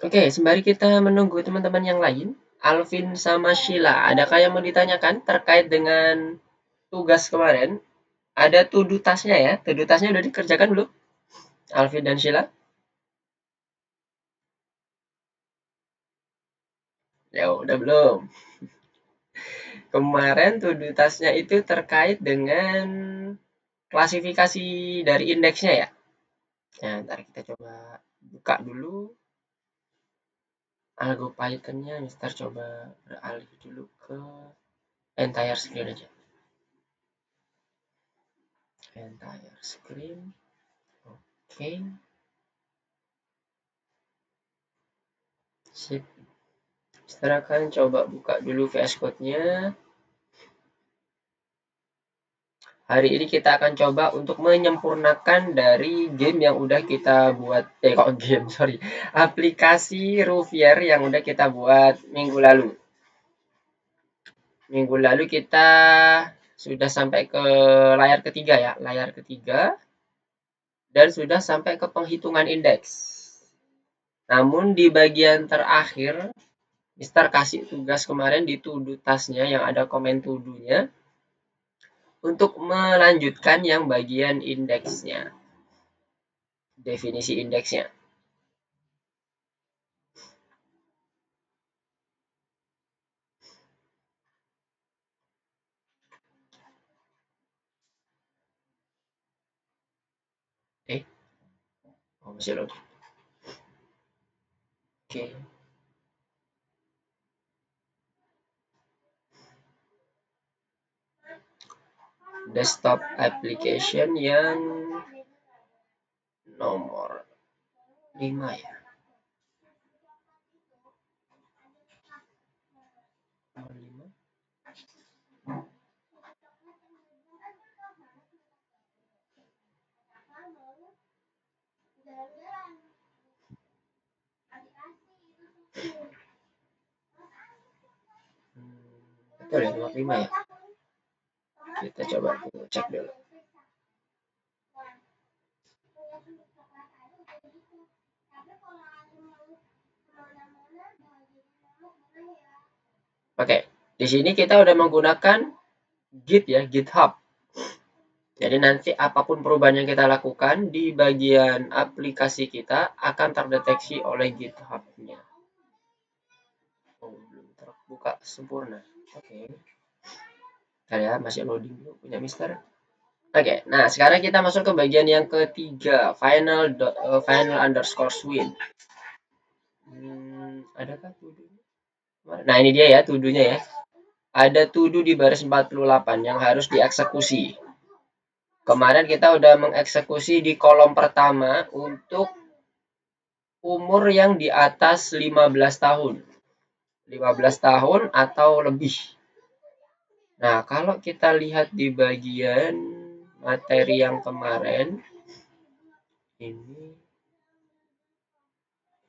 Oke, sembari kita menunggu teman-teman yang lain, Alvin sama Sheila, adakah yang mau ditanyakan terkait dengan tugas kemarin? Ada to-do task-nya ya, to-do task-nya udah dikerjakan belum? Alvin dan Sheila? Ya udah belum. Kemarin to-do task-nya itu terkait dengan klasifikasi dari indeksnya ya. Nah, ntar kita coba buka dulu algo Python-nya. Mister coba beralih dulu ke entire screen aja. Entire screen. Oke. Sip. Mister akan coba buka dulu VS Code-nya. Hari ini kita akan coba untuk menyempurnakan dari game yang udah kita buat. Kok game, sorry. Aplikasi Ruvier yang udah kita buat minggu lalu. Minggu lalu kita sudah sampai ke layar ketiga ya, layar ketiga. Dan sudah sampai ke penghitungan indeks. Namun di bagian terakhir, Mister kasih tugas kemarin di to-do task-nya yang ada komen to-do-nya untuk melanjutkan yang bagian indeksnya, definisi indeksnya. Masih load. Oke. Desktop application yang nomor 5 ya. Nomor 5. Betul ya, nomor 5 ya. Kita coba cek dulu. Oke, di sini kita udah menggunakan Git ya, GitHub. Jadi nanti apapun perubahan yang kita lakukan di bagian aplikasi kita akan terdeteksi oleh GitHub-nya. Oh, belum terbuka sempurna. Oke. Bentar ya, masih loading dulu punya Mister. Oke, nah sekarang kita masuk ke bagian yang ketiga, final underscore swing. Adakah tuduh? Nah ini dia ya tuduhnya ya. Ada tuduh di baris 48 yang harus dieksekusi. Kemarin kita udah mengeksekusi di kolom pertama untuk umur yang di atas 15 tahun. 15 tahun atau lebih. Nah, kalau kita lihat di bagian materi yang kemarin, ini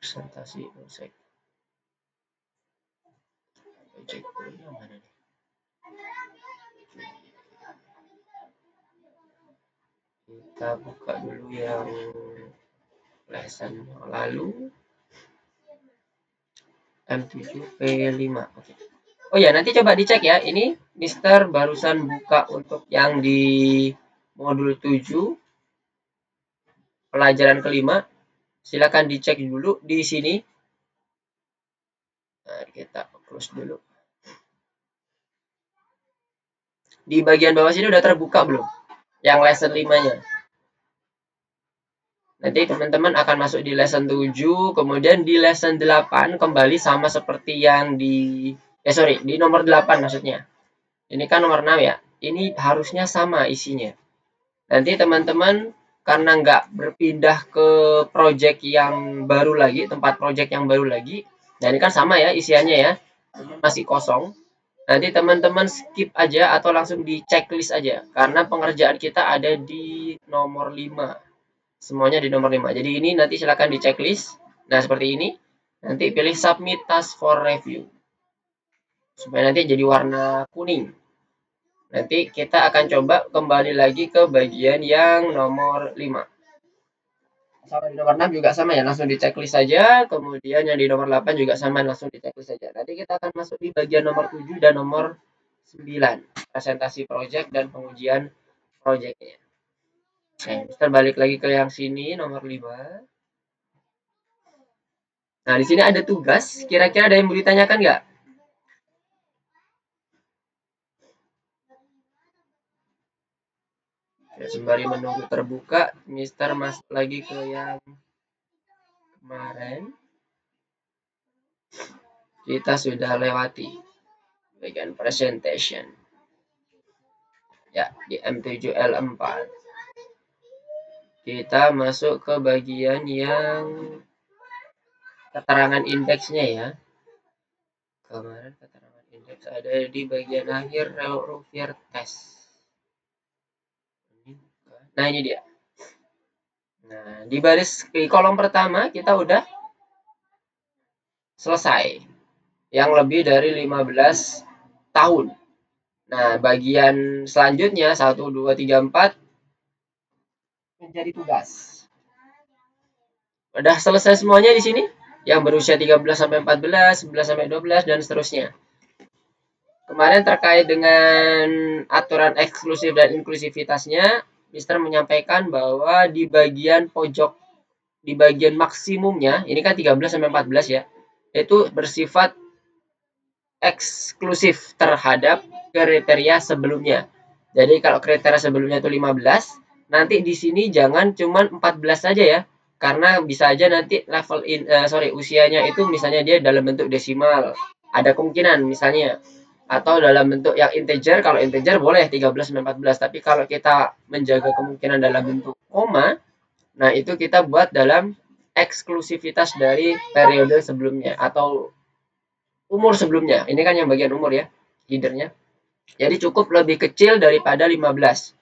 presentasi cek dulu yang mana nih? Kita buka dulu yang lesson yang lalu. M7P5. Oke. Oh ya, nanti coba dicek ya. Ini Mister barusan buka untuk yang di modul 7 pelajaran kelima. Silakan dicek dulu di sini. Nah, kita close dulu. Di bagian bawah sini udah terbuka belum? Yang lesson 5-nya. Nanti teman-teman akan masuk di lesson 7, kemudian di lesson 8 kembali sama seperti yang di di nomor 8 maksudnya. Ini kan nomor 6 ya. Ini harusnya sama isinya. Nanti teman-teman karena nggak berpindah ke project yang baru lagi, tempat project yang baru lagi. Nah, ini kan sama ya isiannya ya. Masih kosong. Nanti teman-teman skip aja atau langsung di checklist aja. Karena pengerjaan kita ada di nomor 5. Semuanya di nomor 5. Jadi ini nanti silakan di checklist. Nah, seperti ini. Nanti pilih submit task for review. Supaya nanti jadi warna kuning. Nanti kita akan coba kembali lagi ke bagian yang nomor 5. sama di nomor 6 juga sama ya, langsung di checklist saja. Kemudian yang di nomor 8 juga sama, langsung di checklist saja. Nanti kita akan masuk di bagian nomor 7 dan nomor 9, presentasi project dan pengujian projectnya. Oke, kita balik lagi ke yang sini, nomor 5. Nah, di sini ada tugas. Kira-kira ada yang mau ditanyakan nggak? Ya, sembari menunggu terbuka, Mister masuk lagi ke yang kemarin. Kita sudah lewati bagian presentation. Ya, di M7L4. Kita masuk ke bagian yang keterangan indeksnya ya. Kemarin keterangan indeks ada di bagian akhir Rouvier test. Nah, ini dia. Nah, di kolom pertama kita udah selesai. Yang lebih dari 15 tahun. Nah, bagian selanjutnya 1 2 3 4 menjadi tugas. Udah selesai semuanya di sini? Yang berusia 13 sampai 14, 11 sampai 12 dan seterusnya. Kemarin terkait dengan aturan eksklusif dan inklusivitasnya, Mister menyampaikan bahwa di bagian pojok, di bagian maksimumnya, ini kan 13 sampai 14 ya, itu bersifat eksklusif terhadap kriteria sebelumnya. Jadi kalau kriteria sebelumnya itu 15, nanti di sini jangan cuma 14 saja ya. Karena bisa aja nanti level usianya itu misalnya dia dalam bentuk desimal. Ada kemungkinan misalnya atau dalam bentuk yang integer, kalau integer boleh 13 sampai 14, tapi kalau kita menjaga kemungkinan dalam bentuk koma, nah itu kita buat dalam eksklusivitas dari periode sebelumnya atau umur sebelumnya. Ini kan yang bagian umur ya, leadernya. Jadi cukup lebih kecil daripada 15.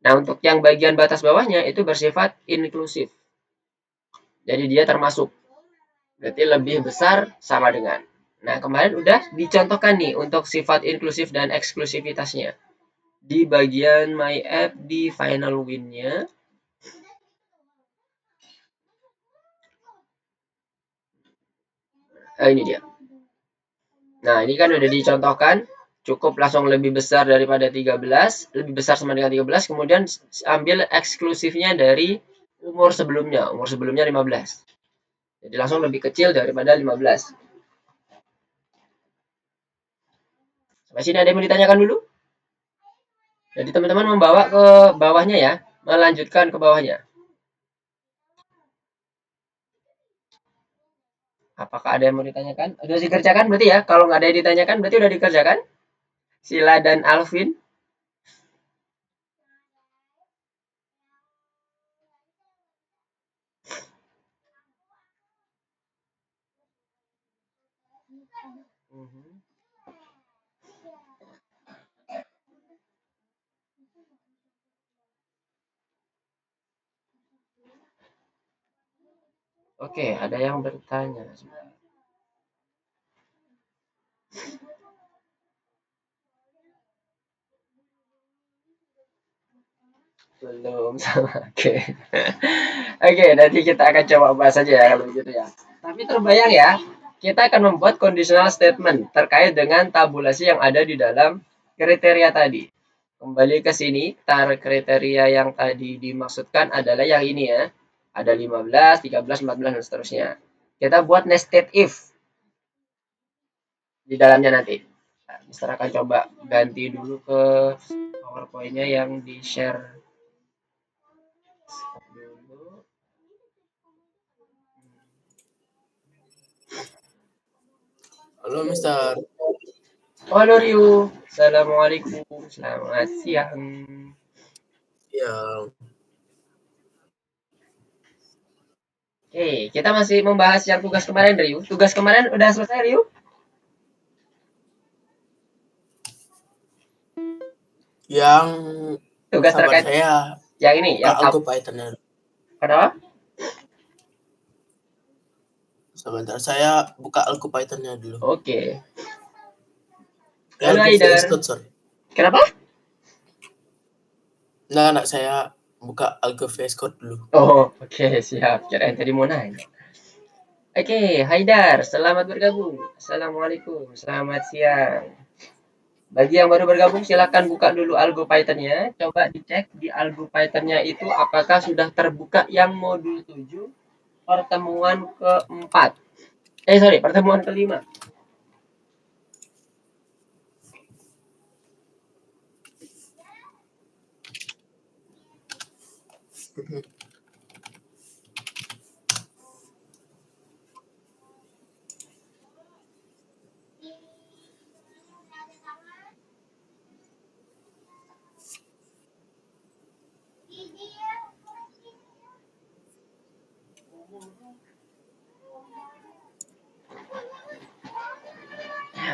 Nah, untuk yang bagian batas bawahnya itu bersifat inklusif. Jadi dia termasuk. Berarti lebih besar sama dengan. Nah, kemarin udah dicontohkan nih untuk sifat inklusif dan eksklusivitasnya. Di bagian My App di final win-nya. Ini dia. Nah, ini kan udah dicontohkan. Cukup langsung lebih besar daripada 13. Lebih besar sama dengan 13. Kemudian ambil eksklusifnya dari umur sebelumnya. Umur sebelumnya 15. Jadi langsung lebih kecil daripada 15. Sampai sini ada yang mau ditanyakan dulu? Jadi teman-teman membawa ke bawahnya ya. Melanjutkan ke bawahnya. Apakah ada yang mau ditanyakan? Sudah dikerjakan berarti ya? Kalau nggak ada yang ditanyakan berarti udah dikerjakan? Sila dan Alvin. Oke, ada yang bertanya. Belum sama. Oke. Oke, nanti kita akan coba bahas aja ya kalau begitu ya. Tapi terbayang ya, kita akan membuat conditional statement terkait dengan tabulasi yang ada di dalam kriteria tadi. Kembali ke sini, tar kriteria yang tadi dimaksudkan adalah yang ini ya. Ada 15, 13, 14, dan seterusnya. Kita buat nested if di dalamnya nanti. Nah, Mister akan coba ganti dulu ke PowerPoint-nya yang di-share dulu. Halo, Mister. Halo Rio, Assalamualaikum, selamat siang. Ya, Oke, kita masih membahas yang tugas kemarin Rio. Tugas kemarin udah selesai Rio? yang Tugas sabar terkait saya yang ini, buka yang Algo Python-nya. kenapa? Sebentar, saya buka Algo Python-nya dulu. Oke. Halo Algo VS Aidar. Code, sorry. Kenapa? Nah, saya buka Algo VS Code dulu. Oh, oke, siap. Kirain tadi mau nanya. Oke, Haidar, selamat bergabung. Assalamualaikum, selamat siang. Bagi yang baru bergabung, silakan buka dulu Algo Python-nya. Coba dicek di Algo Python-nya itu apakah sudah terbuka yang modul 7 pertemuan keempat. Pertemuan kelima.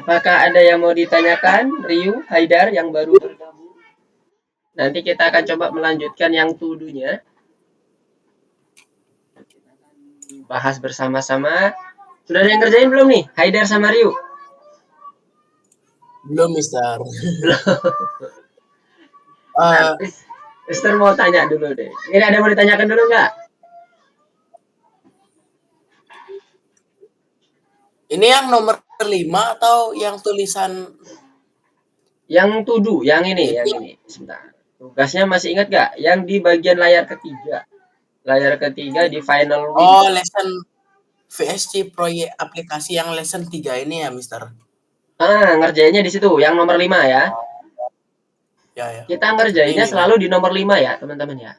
Apakah ada yang mau ditanyakan, Ryu, Haidar yang baru bergabung? Nanti kita akan coba melanjutkan yang to-do-nya. Bahas bersama-sama. Sudah ada yang ngerjain belum nih, Haidar sama Ryu? Belum, Mister. Mister mau tanya dulu deh. Ini ada yang mau ditanyakan dulu nggak? Ini yang nomor 5 atau yang tulisan? Yang to do, yang ini. Sebentar. Tugasnya masih ingat nggak? Yang di bagian layar ketiga. Layar ketiga di final win. Oh, lesson VSC proyek aplikasi yang lesson 3 ini ya, Mister. Ngerjainnya di situ, yang nomor 5 ya. Ya. Kita ngerjainnya selalu di nomor 5 ya, teman-teman ya.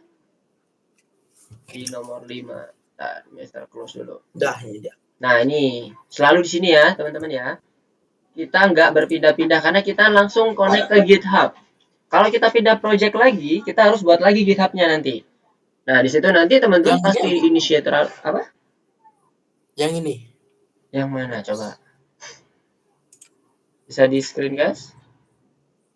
Di nomor 5. Bentar, Mister close dulu. Ya. Nah, ini selalu di sini ya, teman-teman ya. Kita nggak berpindah-pindah karena kita langsung connect ke GitHub. Kalau kita pindah project lagi, kita harus buat lagi GitHub-nya nanti. Nah, di situ nanti teman-teman pasti initiator apa? Yang ini. Yang mana coba? Bisa di screen, guys?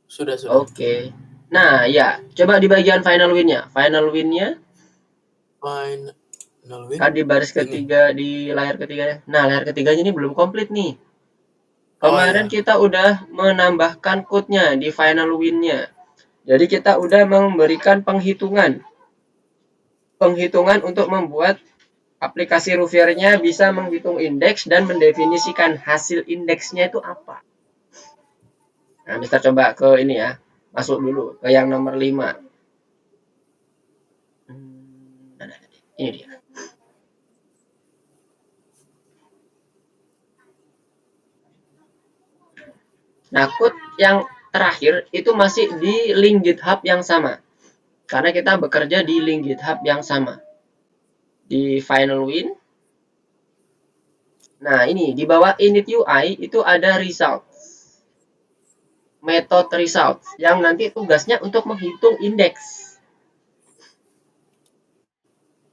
Sudah. Oke. Nah, ya, coba di bagian final win-nya. Final win-nya kan di baris ketiga di layar ketiga. Nah, layar ketiganya ini belum komplit nih. Kemarin kita udah menambahkan code-nya di final win-nya. Jadi kita udah memberikan penghitungan untuk membuat aplikasi Ruvier-nya bisa menghitung indeks dan mendefinisikan hasil indeksnya itu apa. Nah, Mister coba ke ini ya. Masuk dulu ke yang nomor 5. Ini dia. Nah, code yang terakhir itu masih di link GitHub yang sama. Karena kita bekerja di link GitHub yang sama. Di final win. Nah, ini di bawah init UI itu ada result. Method result yang nanti tugasnya untuk menghitung indeks.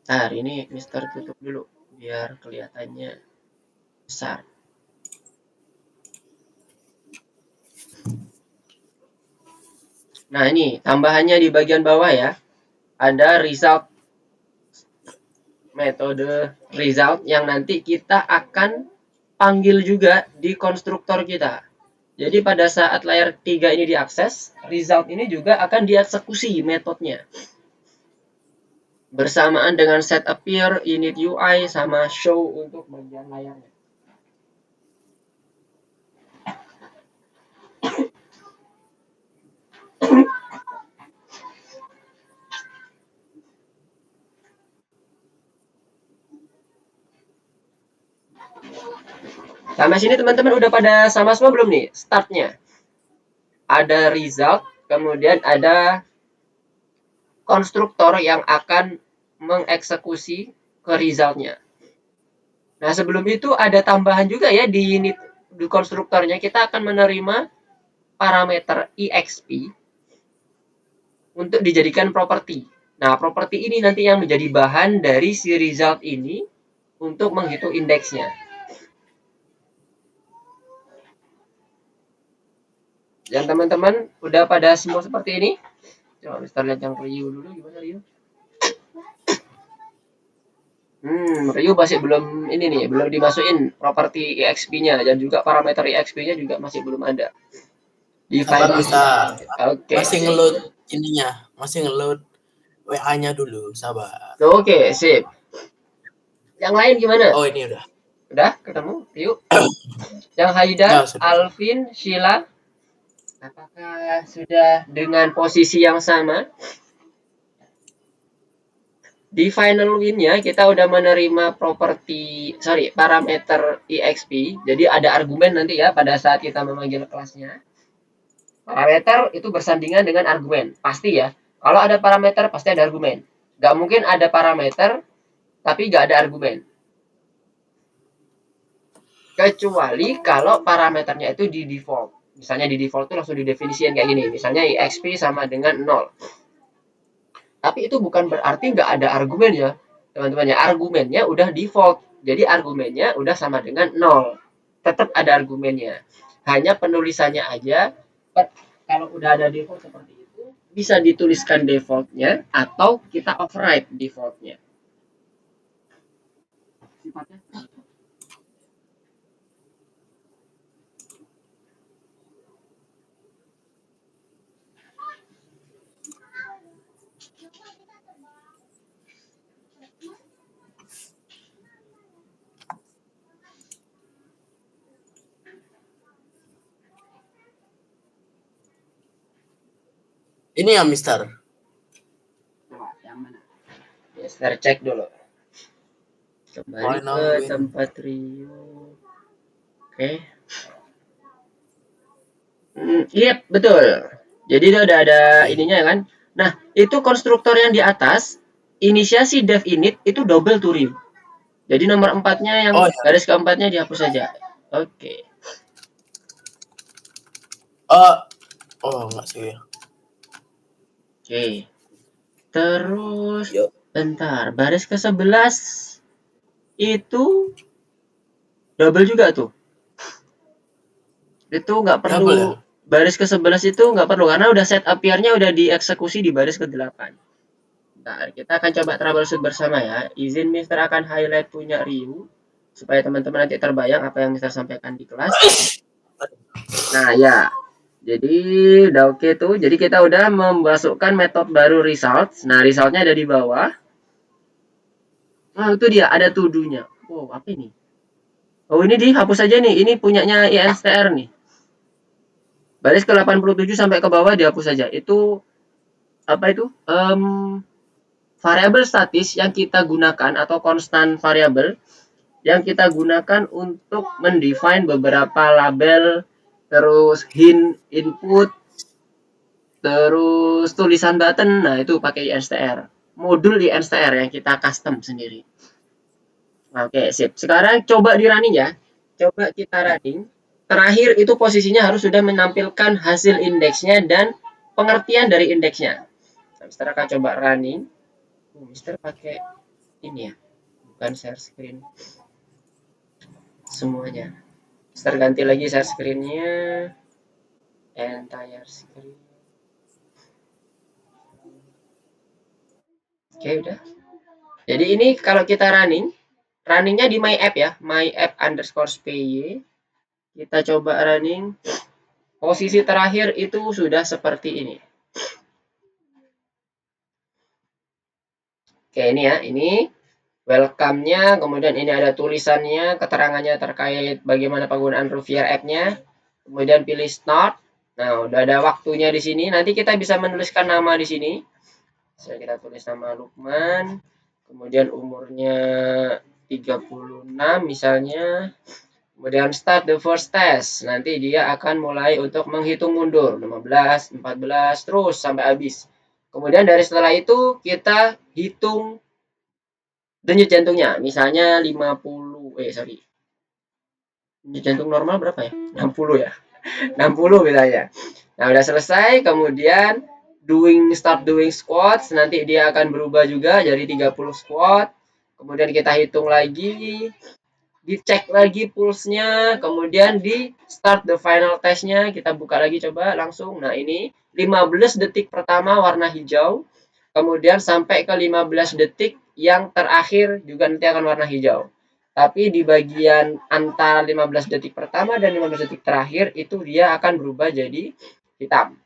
Nah, ini Mister tutup dulu biar kelihatannya besar. Nah, ini tambahannya di bagian bawah ya. Ada result, metode result yang nanti kita akan panggil juga di konstruktor kita. Jadi pada saat layar 3 ini diakses, result ini juga akan dieksekusi metodenya. Bersamaan dengan set appear, init UI, sama show untuk bagian layarnya. Sampai sini teman-teman udah pada sama semua belum nih startnya? Ada result, kemudian ada konstruktor yang akan mengeksekusi ke resultnya. Nah, sebelum itu ada tambahan juga ya di unit di konstruktornya. Kita akan menerima parameter exp untuk dijadikan properti. Nah, properti ini nanti yang menjadi bahan dari si result ini untuk menghitung indeksnya. Dan teman-teman udah pada semua seperti ini? Coba Mister lihat yang Ryu dulu, gimana Ryu? Ryu masih belum ini nih, belum dimasukin properti exp-nya dan juga parameter exp-nya juga masih belum ada. Di file bisa. Oke. Masih ngeload ininya, masih ngeload WA-nya dulu, sabar. Oke, sip. Yang lain gimana? Oh, ini udah. Udah ketemu? Yuk. Yang Haidar, Nah, sudah. Alvin, Sheila, apakah sudah dengan posisi yang sama? Di final win-nya kita udah menerima parameter EXP. Jadi ada argumen nanti ya pada saat kita memanggil kelasnya. Parameter itu bersandingan dengan argumen, pasti ya. Kalau ada parameter pasti ada argumen. Gak mungkin ada parameter tapi gak ada argumen. Kecuali kalau parameternya itu di default. Misalnya di default itu langsung didefinisikan kayak gini. Misalnya EXP sama dengan 0. Tapi itu bukan berarti nggak ada argumen ya, teman-teman ya. Argumennya udah default. Jadi argumennya udah sama dengan 0. Tetap ada argumennya. Hanya penulisannya aja. Kalau udah ada default seperti itu, bisa dituliskan defaultnya atau kita override defaultnya. Sifatnya Ini ya, Mister. coba yang mana? Mister cek dulu. Kembali ke tempat Rio. Oke. Iya, betul. Jadi dia udah ada ininya kan. Nah, itu konstruktor yang di atas, inisiasi dev init itu double to Rio. Jadi nomor 4-nya yang garis keempatnya dihapus saja. Oke. Enggak sih. Oke. Terus bentar, baris ke-11 itu double juga tuh. Itu nggak perlu ya? Baris ke-11 itu nggak perlu karena udah set appear-nya udah dieksekusi di baris ke-8. Nah, kita akan coba troubleshoot bersama ya. Izin Mister akan highlight punya Ryu supaya teman-teman nanti terbayang apa yang Mister sampaikan di kelas. Nah, ya. Jadi udah oke tuh. Jadi kita udah memasukkan metode baru results. Nah, resultnya ada di bawah. Nah, itu dia ada to-do-nya. Wow, apa ini? Oh, ini dihapus aja nih. Ini punyanya INSTR nih. Baris ke 87 sampai ke bawah dihapus saja. Itu apa itu? Variabel statis yang kita gunakan atau konstan variabel yang kita gunakan untuk mendefine beberapa label, terus hint input, terus tulisan button. Nah, itu pakai INSTR. Modul INSTR yang kita custom sendiri. Oke, sip. Sekarang coba di running ya. Coba kita running. Terakhir itu posisinya harus sudah menampilkan hasil indeksnya dan pengertian dari indeksnya. Nah, Mister akan coba running. Mister pakai ini ya, bukan share screen semuanya. Mister ganti lagi share screen-nya, entire screen. Oke, udah. Jadi ini kalau kita runningnya di my app ya, my app _spy. Kita coba running. Posisi terakhir itu sudah seperti ini. Oke, ini ya, ini welcome-nya, kemudian ini ada tulisannya, keterangannya terkait bagaimana penggunaan Ruvier app-nya, kemudian pilih start. Nah, udah ada waktunya di sini. Nanti kita bisa menuliskan nama di sini. Saya kita tulis nama Lukman, kemudian umurnya 36 misalnya. Kemudian start the first test. Nanti dia akan mulai untuk menghitung mundur 15, 14 terus sampai habis. Kemudian dari setelah itu kita hitung denyut jantungnya. Misalnya 50, denyut jantung normal berapa ya? 60 ya. 60 misalnya. Nah, udah selesai, kemudian start doing squats, nanti dia akan berubah juga jadi 30 squat. Kemudian kita hitung lagi, dicek lagi pulse-nya, kemudian di start the final test-nya, kita buka lagi coba langsung. Nah, ini 15 detik pertama warna hijau, kemudian sampai ke 15 detik yang terakhir juga nanti akan warna hijau. Tapi di bagian antara 15 detik pertama dan 15 detik terakhir itu dia akan berubah jadi hitam.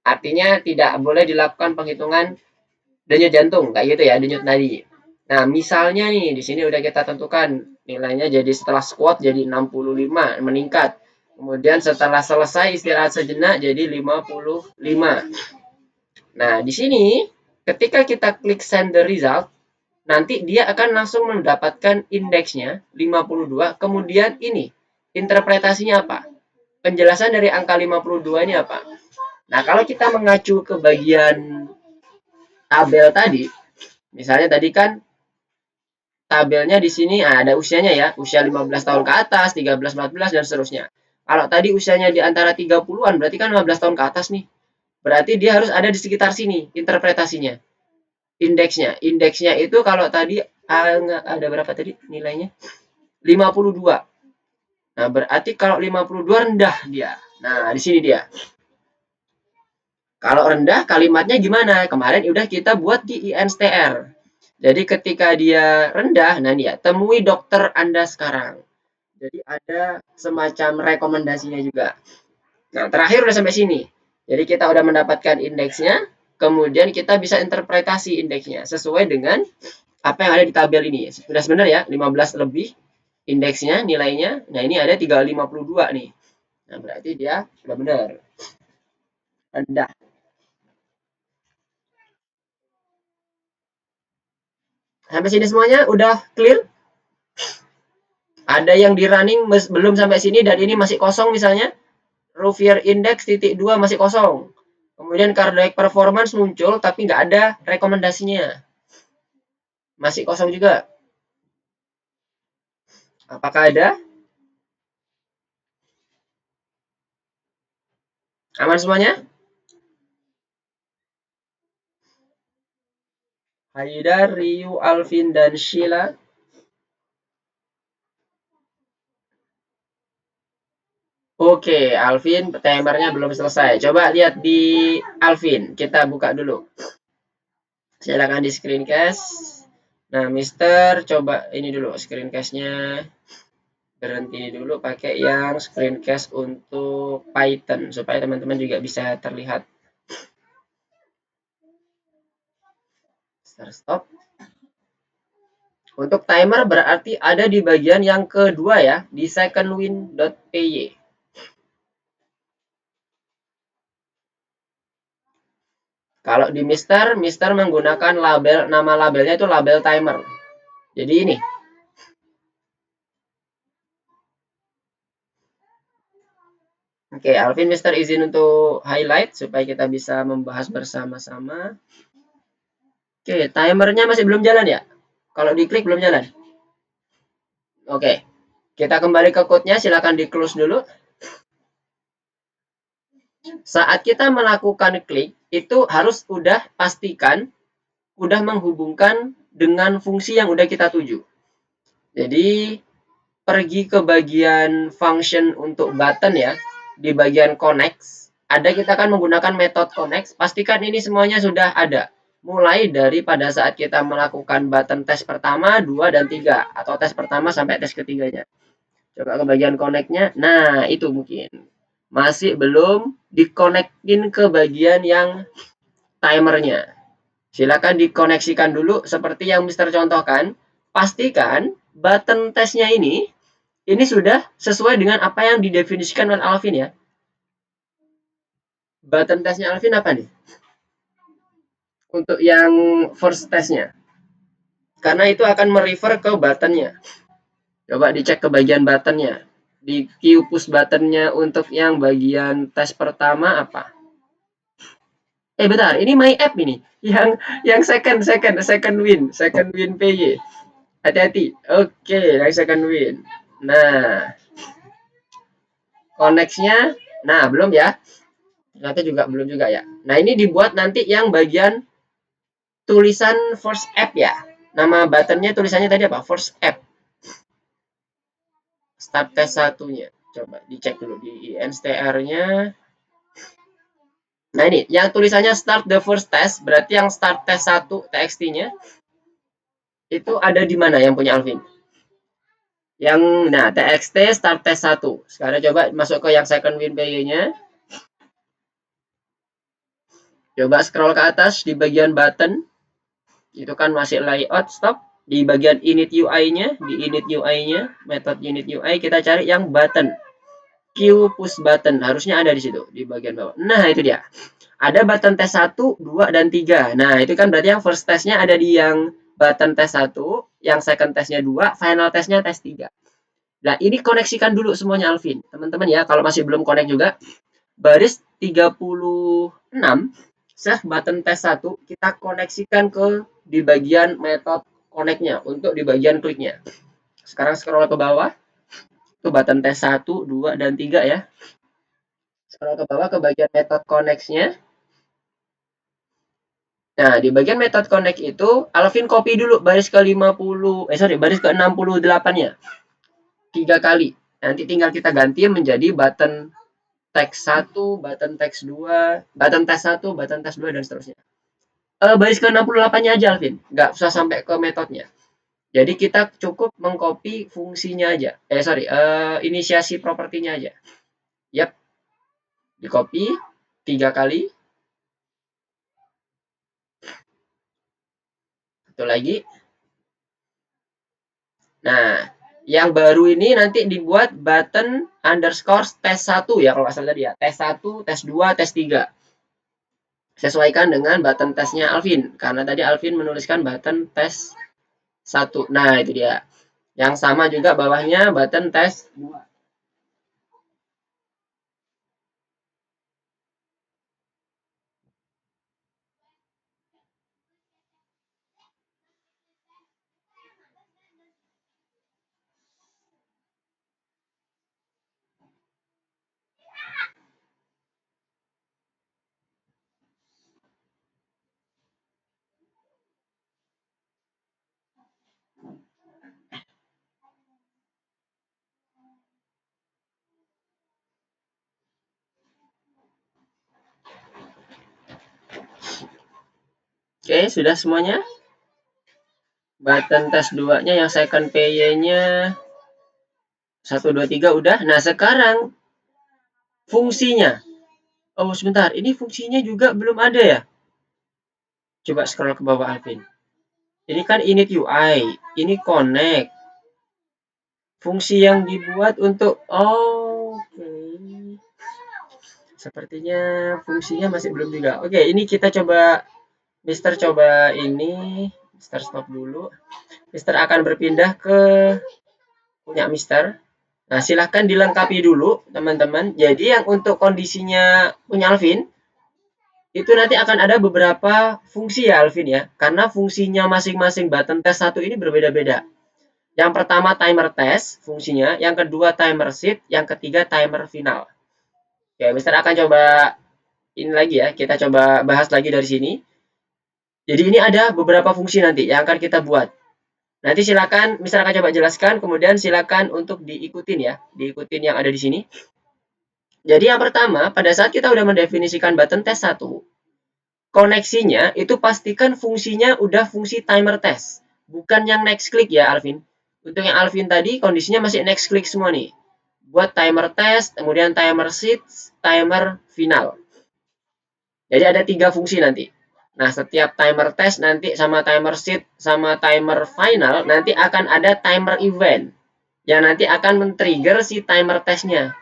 Artinya tidak boleh dilakukan penghitungan denyut jantung kayak gitu ya, denyut nadi. Nah, misalnya nih di sini udah kita tentukan nilainya jadi setelah squat jadi 65 meningkat. Kemudian setelah selesai istirahat sejenak jadi 55. Nah, di sini ketika kita klik send the result, nanti dia akan langsung mendapatkan indeksnya 52. Kemudian ini interpretasinya apa? Penjelasan dari angka 52 ini apa? Nah, kalau kita mengacu ke bagian tabel tadi, misalnya tadi kan tabelnya di sini ada usianya ya, usia 15 tahun ke atas, 13, 14 dan seterusnya. Kalau tadi usianya di antara 30-an, berarti kan 15 tahun ke atas nih. Berarti dia harus ada di sekitar sini interpretasinya. Indeksnya. Indeksnya itu kalau tadi ada berapa tadi nilainya? 52. Nah, berarti kalau 52 rendah dia. Nah, di sini dia. Kalau rendah kalimatnya gimana? Kemarin udah kita buat di INSTR. Jadi ketika dia rendah, nah dia temui dokter Anda sekarang. Jadi ada semacam rekomendasinya juga. Nah, terakhir udah sampai sini. Jadi kita udah mendapatkan indeksnya, kemudian kita bisa interpretasi indeksnya sesuai dengan apa yang ada di tabel ini. Sudah sebenarnya ya, 15 lebih indeksnya, nilainya. Nah, ini ada 352 nih. Nah, berarti dia sudah benar. Rendah. Sampai sini semuanya udah clear? Ada yang di running belum sampai sini dan ini masih kosong misalnya. Rovier Index titik 2 masih kosong. Kemudian cardiac performance muncul tapi nggak ada rekomendasinya. Masih kosong juga. Apakah ada? Aman semuanya? Haidar, Ryu, Alvin, dan Sheila. Oke, Alvin, timernya belum selesai. Coba lihat di Alvin. Kita buka dulu. Silakan di screencast. Nah, Mister, coba ini dulu screencast-nya. Berhenti dulu pakai yang screencast untuk Python supaya teman-teman juga bisa terlihat. Stop. Untuk timer berarti ada di bagian yang kedua ya, di secondwin.py. Kalau di Mister menggunakan label, nama labelnya itu label timer. Jadi ini. Oke, Alvin Mister izin untuk highlight supaya kita bisa membahas bersama-sama. Oke, timernya masih belum jalan ya? Kalau diklik belum jalan. Oke, kita kembali ke code-nya, silakan di close dulu. Saat kita melakukan klik, itu harus udah pastikan udah menghubungkan dengan fungsi yang udah kita tuju. Jadi, pergi ke bagian function untuk button ya, di bagian connect. Ada kita kan menggunakan metode connect, pastikan ini semuanya sudah ada. Mulai dari pada saat kita melakukan button tes pertama, 2, dan 3. Atau tes pertama sampai tes ketiganya. Coba ke bagian connect-nya. Nah, itu mungkin. Masih belum dikonekin ke bagian yang timernya. Silakan dikoneksikan dulu seperti yang Mister contohkan. Pastikan button tesnya ini sudah sesuai dengan apa yang didefinisikan oleh Alvin ya. Button tesnya Alvin apa nih? Untuk yang first testnya. Karena itu akan merefer ke buttonnya. Coba dicek ke bagian buttonnya. Di queue push buttonnya untuk yang bagian tes pertama apa? Bentar, ini my app ini. Yang second win PY. Hati-hati. Oke, yang second win. Nah, connect-nya, nah belum ya. Ternyata juga belum juga ya. Nah, ini dibuat nanti yang bagian tulisan first app ya. Nama buttonnya tulisannya tadi apa? First app. Start test satunya. Coba dicek dulu di INSTR-nya. Nah, ini yang tulisannya start the first test, berarti yang start test 1 TXT-nya itu ada di mana yang punya Alvin? Yang nah TXT start test 1. Sekarang coba masuk ke yang second win PY-nya. Coba scroll ke atas di bagian button. Itu kan masih layout stop. Di bagian init UI-nya, method init UI kita cari yang button. Q push button harusnya ada di situ di bagian bawah. Nah, itu dia. Ada button test 1, 2 dan 3. Nah, itu kan berarti yang first testnya ada di yang button test 1, yang second testnya 2, final testnya test 3. Nah, ini koneksikan dulu semuanya Alvin. Teman-teman ya, kalau masih belum connect juga, baris 36 save button test 1 kita koneksikan ke di bagian method connect-nya untuk di bagian kliknya. Sekarang scroll ke bawah. Itu button test 1, 2 dan 3 ya. Scroll ke bawah ke bagian method connect-nya. Nah, di bagian method connect itu Alvin copy dulu baris ke 50 baris ke 68-nya. 3 kali. Nanti tinggal kita ganti menjadi button text 1, button text 2, button test 1, button test 2 dan seterusnya. Baris ke 68-nya aja Alvin, nggak usah sampai ke metodenya. Jadi kita cukup mengcopy fungsinya aja. Inisiasi propertinya aja. Yap. Di copy 3 kali. Satu lagi. Nah, yang baru ini nanti dibuat button underscore test 1 ya kalau nggak salah tadi ya. Tes 1, tes 2, tes 3. Sesuaikan dengan button testnya Alvin. Karena tadi Alvin menuliskan button tes 1. Nah, itu dia. Yang sama juga bawahnya button tes 2. Oke, sudah semuanya? Button tes 2-nya yang second PY-nya 1, 2, 3 udah. Nah, sekarang fungsinya. Oh, sebentar. Ini fungsinya juga belum ada ya? Coba scroll ke bawah Alvin. Ini kan init UI. Ini connect. Fungsi yang dibuat untuk... Oke. Sepertinya fungsinya masih belum juga. Oke, ini kita coba... Mister coba ini. Mister stop dulu. Mister akan berpindah ke punya Mister. Nah, silahkan dilengkapi dulu, teman-teman. Jadi, yang untuk kondisinya punya Alvin, itu nanti akan ada beberapa fungsi ya, Alvin ya. Karena fungsinya masing-masing button test 1 ini berbeda-beda. Yang pertama timer test fungsinya, yang kedua timer sheet, yang ketiga timer final. Oke, Mister akan coba ini lagi ya, kita coba bahas lagi dari sini. Jadi ini ada beberapa fungsi nanti yang akan kita buat. Nanti silakan Mister akan coba jelaskan, kemudian silakan untuk diikutin ya, diikutin yang ada di sini. Jadi yang pertama, pada saat kita udah mendefinisikan button test 1, koneksinya itu pastikan fungsinya udah fungsi timer test, bukan yang next click ya Alvin. Untuk yang Alvin tadi kondisinya masih next click semua nih. Buat timer test, kemudian timer sheet, timer final. Jadi ada 3 fungsi nanti. Nah, setiap timer test nanti sama timer sheet sama timer final nanti akan ada timer event yang nanti akan men-trigger si timer testnya.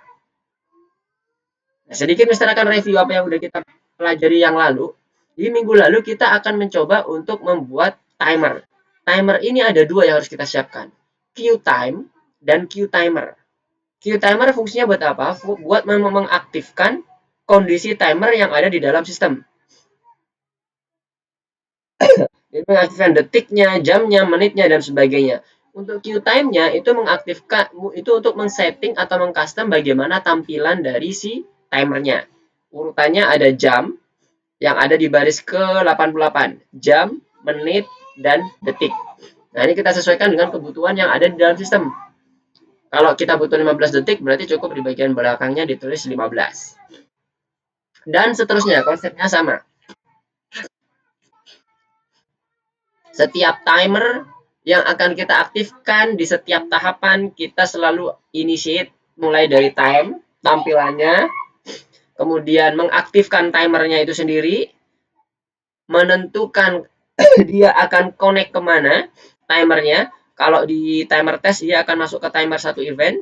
Nah, sedikit Mister akan review apa yang udah kita pelajari yang lalu. Di minggu lalu kita akan mencoba untuk membuat timer. Timer ini ada 2 yang harus kita siapkan. Queue time dan queue timer. Queue timer fungsinya buat apa? Buat mengaktifkan kondisi timer yang ada di dalam sistem. Jadi mengaktifkan detiknya, jamnya, menitnya, dan sebagainya. Untuk queue time-nya itu mengaktifkan, itu untuk men-setting atau meng-custom bagaimana tampilan dari si timernya. Urutannya ada jam yang ada di baris ke-88. Jam, menit, dan detik. Nah, ini kita sesuaikan dengan kebutuhan yang ada di dalam sistem. Kalau kita butuh 15 detik, berarti cukup di bagian belakangnya ditulis 15. Dan seterusnya, konsepnya sama. Setiap timer yang akan kita aktifkan di setiap tahapan, kita selalu initiate mulai dari time, tampilannya, kemudian mengaktifkan timernya itu sendiri, menentukan dia akan connect kemana timernya. Kalau di timer test dia akan masuk ke timer satu event,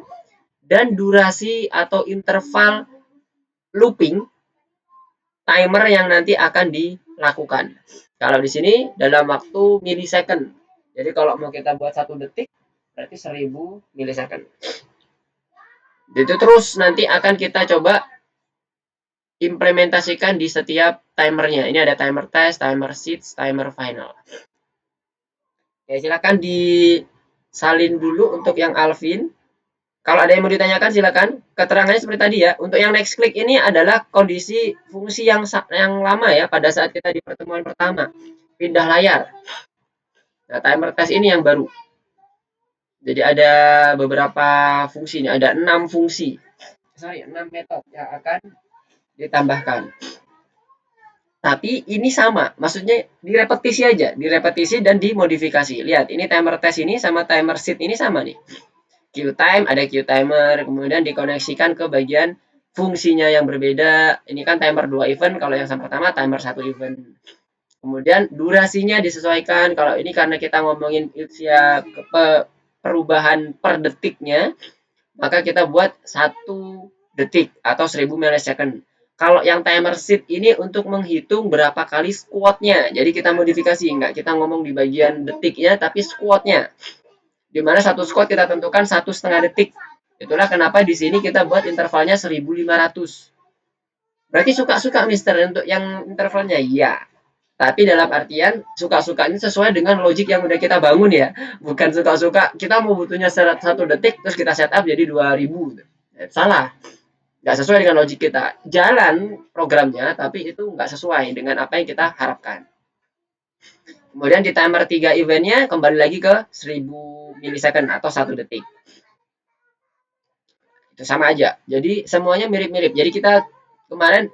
dan durasi atau interval looping timer yang nanti akan dilakukan. Kalau di sini dalam waktu milisecond. Jadi kalau mau kita buat 1 detik berarti 1000 milisecond. Itu terus nanti akan kita coba implementasikan di setiap timernya. Ini ada timer test, timer seeds, timer final. Oke, silakan disalin dulu untuk yang Alvin. Kalau ada yang mau ditanyakan silakan. Keterangannya seperti tadi ya. Untuk yang next click ini adalah kondisi fungsi yang lama ya pada saat kita di pertemuan pertama. Pindah layar. Nah, timer test ini yang baru. Jadi ada beberapa fungsi ini, ada 6 fungsi. 6 metode yang akan ditambahkan. Tapi ini sama, maksudnya direpetisi aja, direpetisi dan dimodifikasi. Lihat, ini timer test ini sama timer seed ini sama nih. Queue time, ada queue timer, kemudian dikoneksikan ke bagian fungsinya yang berbeda. Ini kan timer 2 event, kalau yang sama pertama timer 1 event. Kemudian durasinya disesuaikan, kalau ini karena kita ngomongin usia perubahan per detiknya, maka kita buat 1 detik atau 1000 milisecond. Kalau yang timer seed ini untuk menghitung berapa kali squatnya. Jadi kita modifikasi, enggak kita ngomong di bagian detiknya, tapi squatnya. Dimana satu squat kita tentukan 1,5 detik. Itulah kenapa di sini kita buat intervalnya 1500. Berarti suka-suka Mister untuk yang intervalnya? Iya. Tapi dalam artian suka-suka ini sesuai dengan logik yang udah kita bangun ya. Bukan suka-suka kita mau butuhnya 1 detik terus kita setup jadi 2000. Salah. Nggak sesuai dengan logik kita. Jalan programnya tapi itu nggak sesuai dengan apa yang kita harapkan. Kemudian di timer 3 eventnya kembali lagi ke 1000 milisecond atau 1 detik. Itu sama aja. Jadi semuanya mirip-mirip. Jadi kita kemarin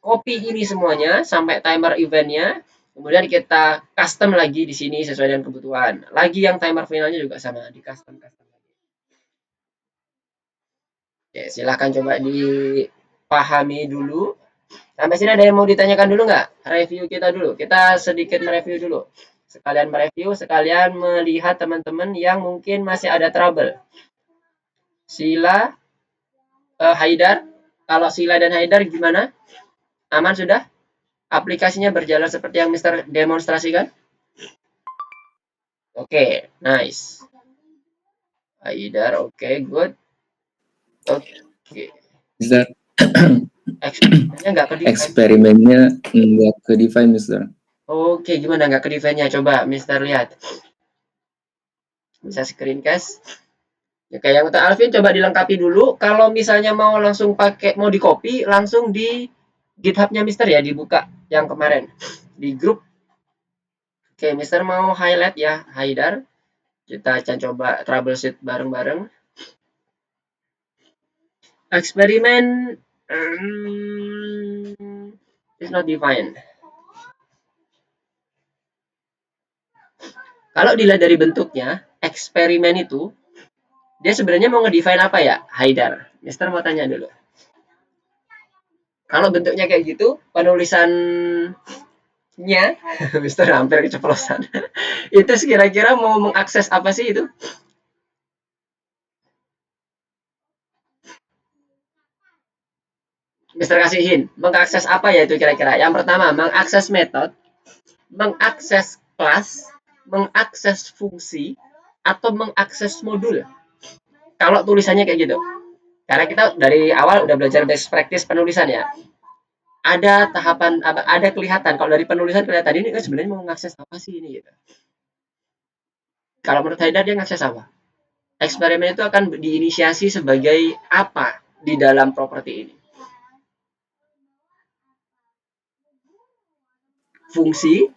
copy ini semuanya sampai timer eventnya. Kemudian kita custom lagi di sini sesuai dengan kebutuhan. Lagi yang timer finalnya juga sama, di custom. Oke, silahkan coba dipahami dulu. Sampai sini ada yang mau ditanyakan dulu nggak? Review kita dulu. Kita sedikit mereview dulu. Sekalian mereview, sekalian melihat teman-teman yang mungkin masih ada trouble. Sila, Haidar. Kalau Sila dan Haidar gimana? Aman sudah? Aplikasinya berjalan seperti yang Mister demonstrasikan? Oke, nice. Haidar, oke, good. Oke. Mister, eksperimennya nggak ke define, Mister. Oke, gimana nggak ke define-nya? Coba Mister lihat. Bisa screencast. Oke, yang untuk Alvin coba dilengkapi dulu. Kalau misalnya mau langsung mau di copy, langsung di GitHub-nya Mister ya, dibuka yang kemarin di grup. Oke, Mister mau highlight ya, Haidar. Kita akan coba troubleshoot bareng-bareng. Eksperimen is not defined. Kalau dilihat dari bentuknya, eksperimen itu dia sebenarnya mau ngedefine apa ya, Haidar? Mister mau tanya dulu. Kalau bentuknya kayak gitu, penulisannya Mister hampir keceplosan. Itu kira-kira mau mengakses apa sih itu? Mister kasihin, mengakses apa ya itu kira-kira? Yang pertama, mengakses metode, mengakses kelas, mengakses fungsi, atau mengakses modul. Kalau tulisannya kayak gitu. Karena kita dari awal udah belajar best practice penulisan ya. Ada tahapan, ada kelihatan. Kalau dari penulisan kelihatan ini kan sebenarnya mau mengakses apa sih ini gitu. Kalau menurut Haidar dia mengakses apa? Eksperimen itu akan diinisiasi sebagai apa di dalam properti ini? Fungsi,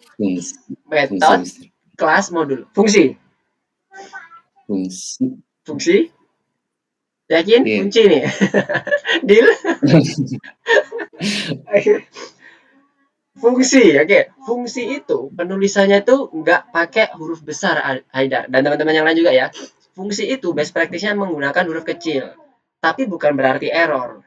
metode, kelas, modul. Fungsi. Yakin? Yeah. Kunci nih. Deal? Fungsi, oke. Fungsi itu penulisannya tuh nggak pakai huruf besar, Haidar. Dan teman-teman yang lain juga ya. Fungsi itu best practice-nya menggunakan huruf kecil. Tapi bukan berarti error.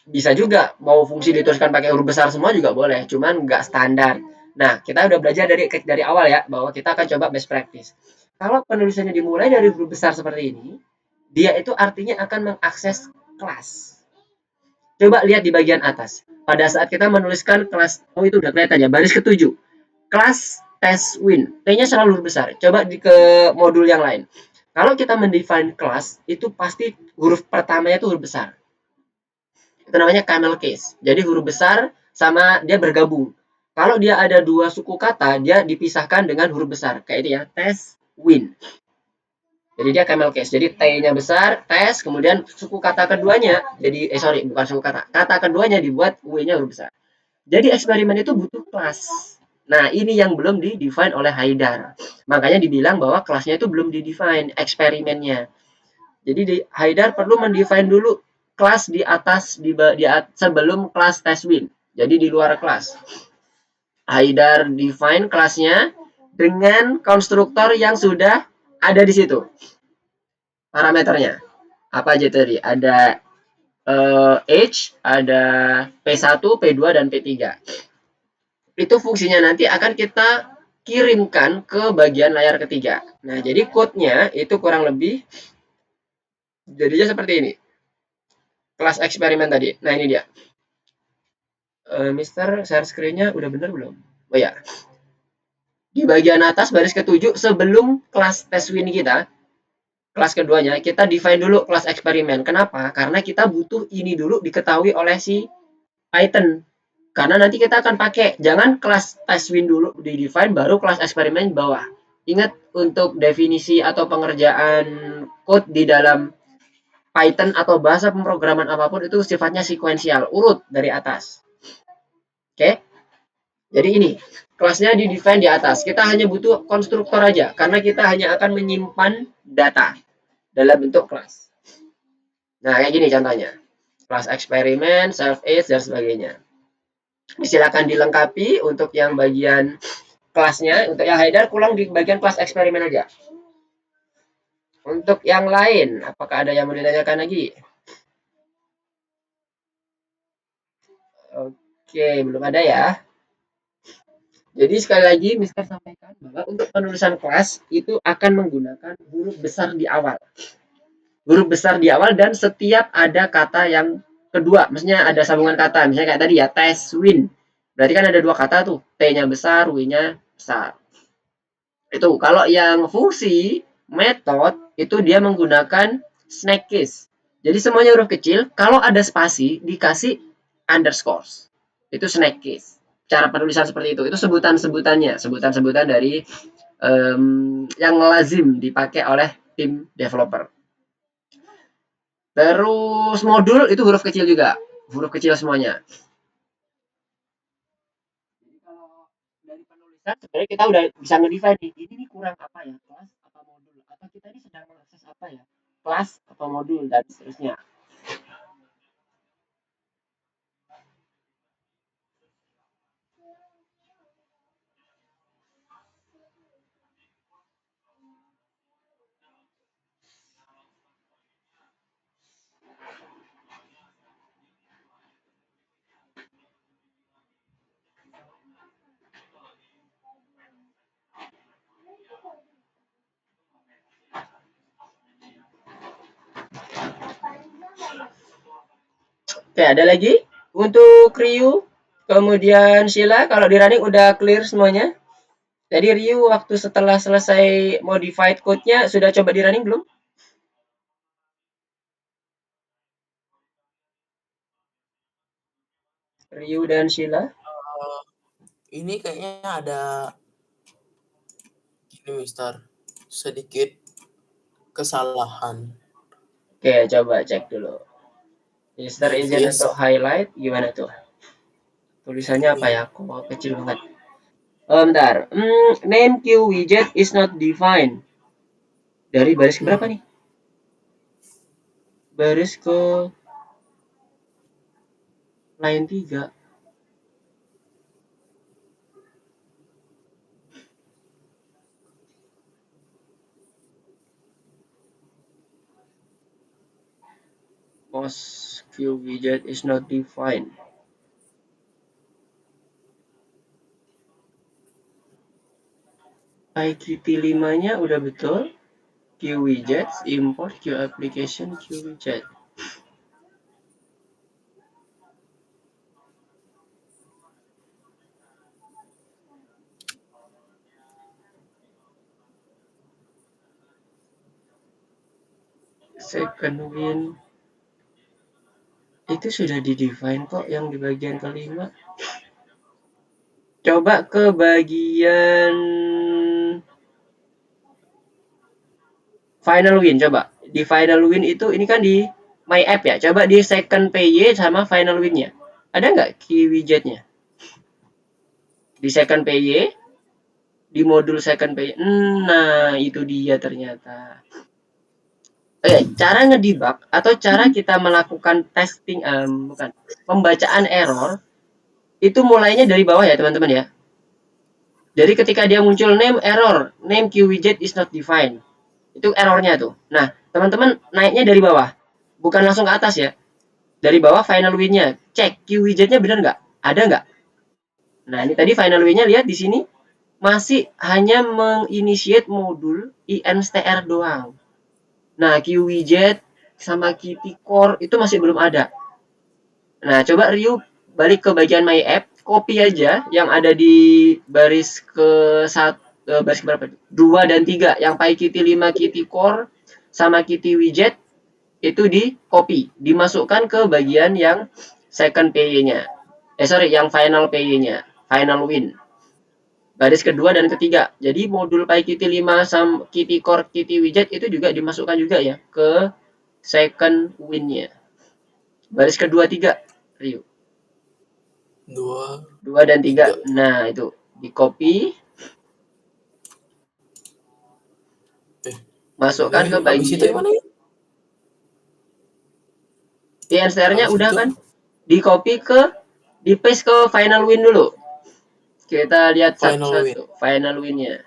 Bisa juga mau fungsi dituliskan pakai huruf besar semua juga boleh. Cuman nggak standar. Nah, kita udah belajar dari awal ya, bahwa kita akan coba best practice. Kalau penulisannya dimulai dari huruf besar seperti ini, dia itu artinya akan mengakses kelas. Coba lihat di bagian atas. Pada saat kita menuliskan kelas, oh itu udah kelihatan ya, baris ke-7. Kelas tes win. T-nya selalu huruf besar. Coba ke modul yang lain. Kalau kita mendefine kelas, itu pasti huruf pertamanya itu huruf besar. Itu namanya camel case. Jadi huruf besar sama dia bergabung. Kalau dia ada dua suku kata, dia dipisahkan dengan huruf besar. Kayak itu ya, tes win. Jadi dia camel case. Jadi T-nya besar, tes, kemudian suku kata keduanya, jadi bukan suku kata. Kata keduanya dibuat W-nya huruf besar. Jadi eksperimen itu butuh kelas. Nah, ini yang belum di-define oleh Haidar. Makanya dibilang bahwa kelasnya itu belum di-define eksperimennya. Jadi Haidar perlu mendefine dulu kelas di atas sebelum kelas test win. Jadi di luar kelas. Haidar define kelasnya dengan konstruktor yang sudah ada di situ. Parameternya apa aja tadi? Ada age, ada P1, P2 dan P3. Itu fungsinya nanti akan kita kirimkan ke bagian layar ketiga. Nah, jadi code-nya itu kurang lebih jadinya seperti ini. Kelas eksperimen tadi. Nah, ini dia. Mister, share screen-nya udah bener belum? Oh ya. Di bagian atas baris ke-7 sebelum kelas tes win kita, kelas keduanya, kita define dulu kelas eksperimen. Kenapa? Karena kita butuh ini dulu diketahui oleh si Python. Karena nanti kita akan pakai, jangan kelas test win dulu di define, baru kelas eksperimen di bawah. Ingat, untuk definisi atau pengerjaan code di dalam Python atau bahasa pemrograman apapun itu sifatnya sekuensial, urut dari atas. Oke? Jadi ini, kelasnya di define di atas. Kita hanya butuh konstruktor aja, karena kita hanya akan menyimpan data dalam bentuk kelas. Nah, kayak gini contohnya. Kelas eksperimen, self-age, dan sebagainya. Silakan dilengkapi untuk yang bagian kelasnya. Untuk yang Haidar, pulang di bagian kelas eksperimen aja. Untuk yang lain, apakah ada yang mau ditanyakan lagi? Oke, belum ada ya. Jadi sekali lagi, Mister sampaikan bahwa untuk penulisan kelas itu akan menggunakan huruf besar di awal. Huruf besar di awal dan setiap ada kata yang kedua, maksudnya ada sambungan kata, misalnya kayak tadi ya, tes win. Berarti kan ada dua kata tuh, T-nya besar, W-nya besar. Itu kalau yang fungsi method itu dia menggunakan snake case. Jadi semuanya huruf kecil, kalau ada spasi dikasih underscores. Itu snake case. Cara penulisan seperti itu sebutan-sebutannya, sebutan-sebutan dari yang lazim dipakai oleh tim developer. Terus modul itu huruf kecil juga, huruf kecil semuanya. Jadi kalau dari penulisan sebenarnya kita udah bisa nge-define nih, ini kurang apa ya, kelas apa modul, atau kita ini sedang mengakses apa ya, kelas atau modul dan seterusnya. Oke, ada lagi untuk Ryu, kemudian Sheila. Kalau di running udah clear semuanya. Jadi Ryu waktu setelah selesai modified code-nya sudah coba di running belum? Ryu dan Sheila. Ini kayaknya ada ini Mister, sedikit kesalahan. Oke, coba cek dulu. Mister izin untuk highlight gimana tuh? Tulisannya apa ya? Kok kecil banget. Bentar. Name Q widget is not defined. Dari baris ke berapa nih? Baris ke line 3. Post Q widget is not defined. PyQt 5-nya udah betul. QWidgets, import QApplication, QWidget. Second win itu sudah di-define kok yang di bagian kelima. Coba ke bagian final win, coba. Di final win itu, ini kan di my app ya. Coba di second PY sama final win-nya. Ada nggak key widgetnya? Di second PY, di modul second PY. Nah, itu dia ternyata. Oke, cara ngedebug atau cara kita melakukan testing, bukan, pembacaan error, itu mulainya dari bawah ya teman-teman ya. Jadi ketika dia muncul name error, name QWidget is not defined. Itu errornya tuh. Nah, teman-teman naiknya dari bawah. Bukan langsung ke atas ya. Dari bawah final win-nya. Cek QWidget-nya benar nggak? Ada nggak? Nah, ini tadi final win-nya lihat di sini. Masih hanya menginitiate modul instr doang. Nah, QWidget sama Qt Core itu masih belum ada. Nah, coba Ryu balik ke bagian My App, copy aja yang ada di baris ke baris ke berapa? 2 dan 3 yang PyQt 5 Qt Core sama Qt Widget itu di copy, dimasukkan ke bagian yang second PY-nya. Yang final PY-nya, final win. Baris kedua dan ketiga. Jadi modul PyQt 5 sama Qt Core Qt Widget itu juga dimasukkan juga ya ke second win-nya. Baris kedua 3, Ryu. 2 dan 3. Nah, itu di copy. Masukkan ke bagian. instr-nya udah kan? Di copy di paste ke final win dulu. Kita lihat satu-satu final win-nya.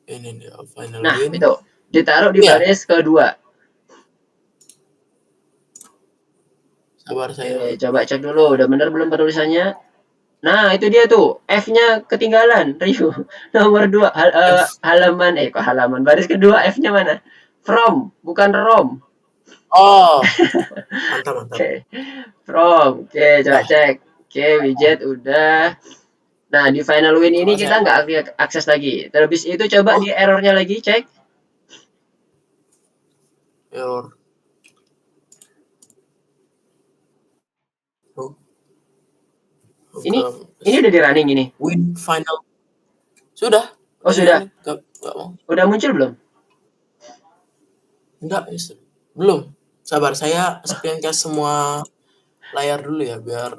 Ini dia final Nah, win. itu ditaruh di baris kedua. Sabar saya. Coba cek dulu, udah bener belum penulisannya? Nah, itu dia tuh, F-nya ketinggalan, Ryu. Nomor 2, halaman, kok halaman, baris kedua, F-nya mana? From, bukan rom. Oh, mantap. Oke, from, coba cek. Oke, widget udah. Nah, di final win ini kita nggak akses lagi. Terlebih itu coba di errornya lagi, cek. Error. Ini udah di running ini. Win final. Sudah. Oh, sudah. Gak mau. Udah muncul belum? Enggak, belum. Sabar, saya screencast semua layar dulu ya biar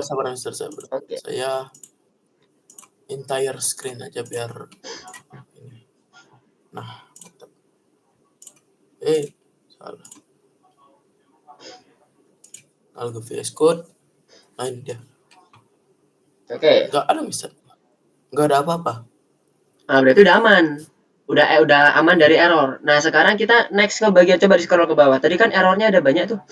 sabar Mister, sabar. Okay. Saya entire screen aja biar ini. Nah, salah. Algo VS Code. Nah, ini dia. Oke. Enggak ada Mister. Enggak ada apa-apa. Nah, berarti udah aman. Udah aman dari error. Nah, sekarang kita next ke bagian, coba di scroll ke bawah. Tadi kan errornya ada banyak tuh.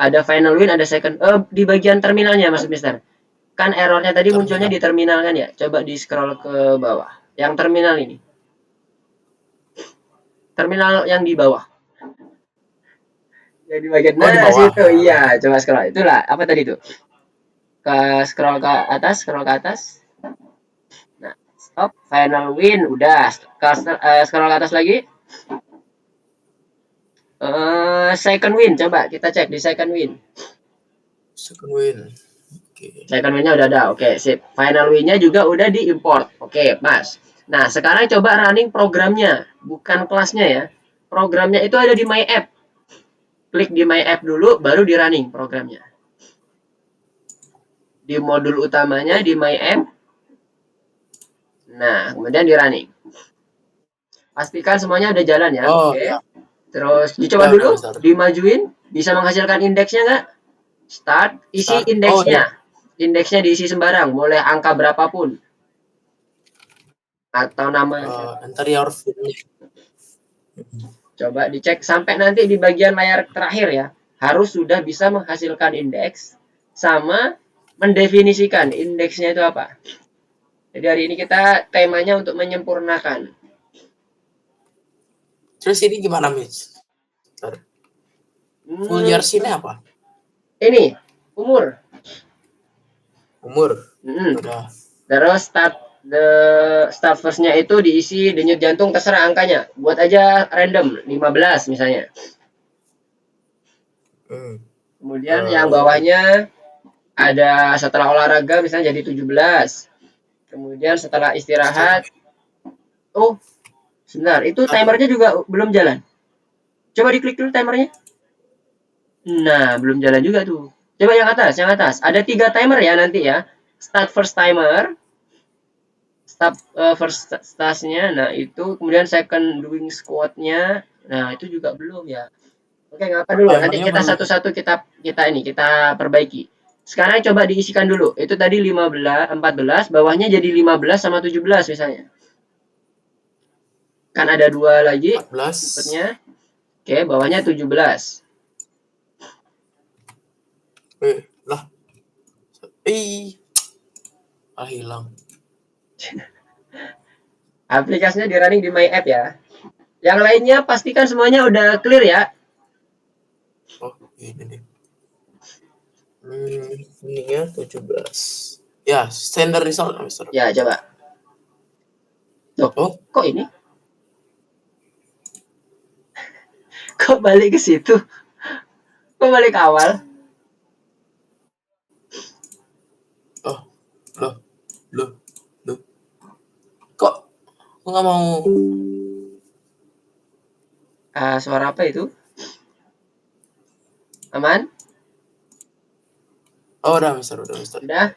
Ada final win, ada second di bagian terminalnya maksud Mister. Kan errornya tadi munculnya di terminal kan ya? Coba di scroll ke bawah. Yang terminal ini. Terminal yang di bawah. Yang di bagian situ. Iya, coba scroll. Itulah apa tadi tuh? Scroll ke atas. Nah, stop, final win, udah. Scroll ke atas lagi. Second win, coba kita cek di second win. Second win. Okay. Second win-nya udah ada. Oke, sip. Final win-nya juga udah diimport. Oke, pas. Nah, sekarang coba running programnya, bukan kelasnya ya. Programnya itu ada di My App. Klik di My App dulu, baru di running programnya. Di modul utamanya di My App. Nah, kemudian di running. Pastikan semuanya udah jalan ya. Oke. Ya. Terus dicoba dulu, dimajuin, bisa menghasilkan indeksnya nggak? Start, isi indeksnya. Indeksnya diisi sembarang, boleh angka berapapun. Atau nama. Interior. Coba dicek sampai nanti di bagian layar terakhir ya. Harus sudah bisa menghasilkan indeks. sama mendefinisikan indeksnya itu apa. Jadi hari ini kita temanya untuk menyempurnakan. Terus ini gimana, Miss? Full years ini apa? Ini umur. Umur. Hmm. Udah. Terus start first-nya itu diisi denyut jantung, terserah angkanya. Buat aja random, 15 misalnya. Kemudian yang bawahnya ada setelah olahraga misalnya jadi 17. Kemudian setelah istirahat. Oh, sebentar. Itu timernya juga belum jalan. Coba diklik dulu timernya. Nah, belum jalan juga tuh. Coba yang atas, yang atas. Ada 3 timer ya nanti ya. Start first timer. Start first stage-nya. Nah, itu kemudian second doing squat-nya. Nah, itu juga belum ya. Oke, nggak apa dulu. Nanti kita satu-satu kita perbaiki. Sekarang coba diisikan dulu. Itu tadi 14, bawahnya jadi 15 sama 17 misalnya. Kan ada 2 lagi. 14. Oke, bawahnya 17. Lah. Hilang. Aplikasinya di running di My App ya. Yang lainnya pastikan semuanya udah clear ya. Oh, ini nih. Ini ya 17. Ya, standard result, Mister. Ya, coba. Loh, kok ini? Kok balik ke situ? Kok balik ke awal? Loh. Kok nggak mau? Suara apa itu? Aman? Oh, udah, Mister. Udah?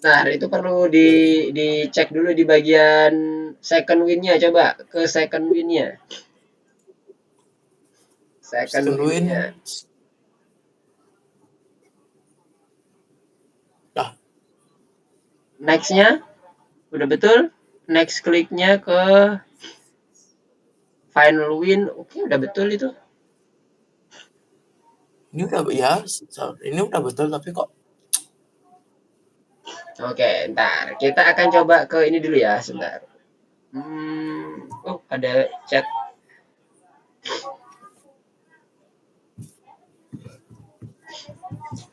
Nah, itu perlu dicek dulu di bagian second win-nya. Coba ke second win-nya. Second win-nya. Next-nya udah betul. Next kliknya ke final win. Oke, udah betul itu. Ini udah ya, ini udah betul tapi kok. Oke, ntar kita akan coba ke ini dulu ya, sebentar. Oh, ada chat.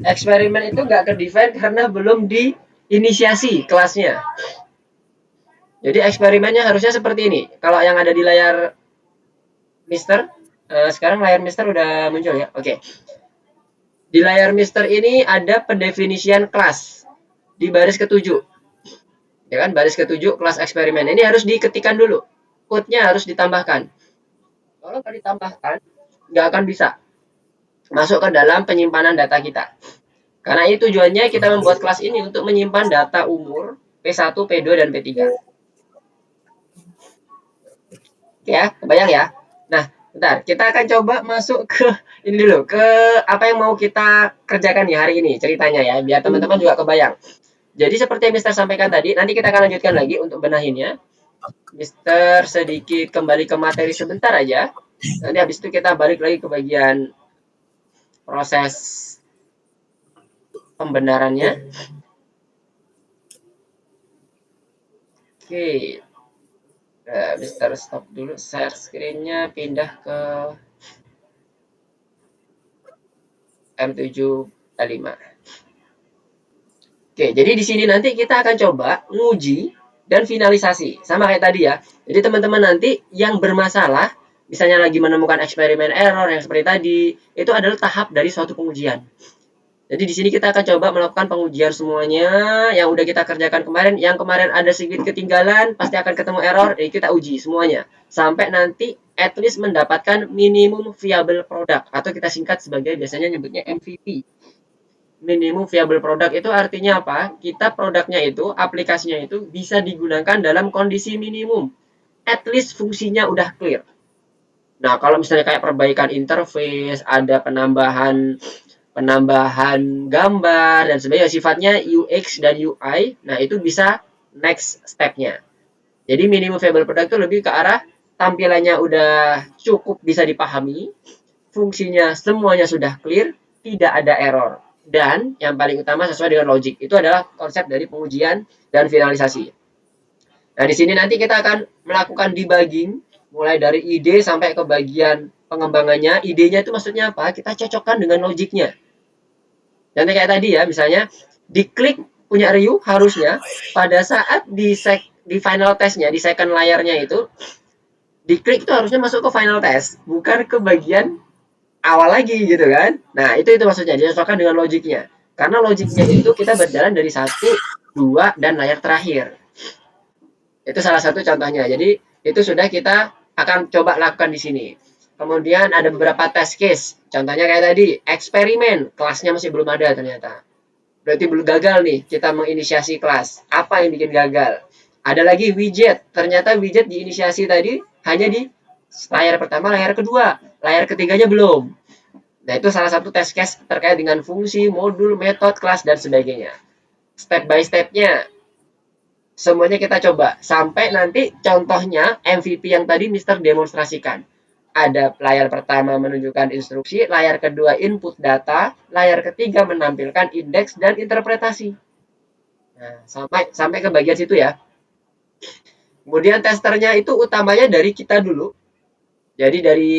Eksperimen itu nggak ke-define karena belum diinisiasi kelasnya. Jadi eksperimennya harusnya seperti ini. Kalau yang ada di layar Mister, sekarang layar Mister udah muncul ya. Oke. Di layar Mister ini ada pendefinisian kelas di baris ke-7. Ya kan, baris ke-7 kelas eksperimen. Ini harus diketikkan dulu. Code-nya harus ditambahkan. Kalau nggak ditambahkan, nggak akan bisa masuk ke dalam penyimpanan data kita. Karena itu tujuannya kita membuat kelas ini untuk menyimpan data umur P1, P2, dan P3. Ya, kebayang ya? Nah, bentar, kita akan coba masuk ke ini dulu, ke apa yang mau kita kerjakan nih hari ini ceritanya ya, biar teman-teman juga kebayang. Jadi seperti yang Mister sampaikan tadi, nanti kita akan lanjutkan lagi untuk benahinnya. Mister sedikit kembali ke materi sebentar aja. Nanti habis itu kita balik lagi ke bagian proses pembenarannya. Oke. Mister stop dulu share screen-nya, pindah ke M7A5. Oke, jadi di sini nanti kita akan coba nguji dan finalisasi. Sama kayak tadi ya. Jadi teman-teman nanti yang bermasalah, misalnya lagi menemukan eksperimen error yang seperti tadi, itu adalah tahap dari suatu pengujian. Jadi di sini kita akan coba melakukan pengujian semuanya yang udah kita kerjakan kemarin. Yang kemarin ada sedikit ketinggalan, pasti akan ketemu error. Jadi kita uji semuanya sampai nanti at least mendapatkan minimum viable product atau kita singkat sebagai biasanya nyebutnya MVP. Minimum viable product itu artinya apa? Kita produknya itu, aplikasinya itu bisa digunakan dalam kondisi minimum. At least fungsinya udah clear. Nah, kalau misalnya kayak perbaikan interface, ada penambahan gambar dan sebagainya, sifatnya UX dan UI, nah itu bisa next step-nya. Jadi minimum viable product itu lebih ke arah tampilannya udah cukup bisa dipahami, fungsinya semuanya sudah clear, tidak ada error. dan yang paling utama sesuai dengan logik. Itu adalah konsep dari pengujian dan finalisasi. Nah, di sini nanti kita akan melakukan debugging mulai dari ide sampai ke bagian pengembangannya. Idenya itu maksudnya apa? Kita cocokkan dengan logiknya. Dan kayak tadi ya, misalnya diklik punya Ryu harusnya pada saat di final testnya, di second layarnya itu, diklik itu harusnya masuk ke final test, bukan ke bagian awal lagi gitu kan. Nah, itu maksudnya disesuaikan dengan logiknya. Karena logiknya itu kita berjalan dari 1, 2, dan layar terakhir. Itu salah satu contohnya. Jadi, itu sudah kita akan coba lakukan di sini. Kemudian ada beberapa test case. Contohnya kayak tadi, eksperimen. Kelasnya masih belum ada ternyata. Berarti belum gagal nih kita menginisiasi kelas. Apa yang bikin gagal? Ada lagi widget. Ternyata widget diinisiasi tadi hanya di layar pertama, layar kedua. Layar ketiganya belum. Nah, itu salah satu test case terkait dengan fungsi, modul, metode, kelas, dan sebagainya. Step by step-nya semuanya kita coba. Sampai nanti contohnya MVP yang tadi Mister demonstrasikan. Ada layar pertama menunjukkan instruksi, layar kedua input data, layar ketiga menampilkan indeks dan interpretasi. Nah, sampai ke bagian situ ya. Kemudian testernya itu utamanya dari kita dulu. Jadi dari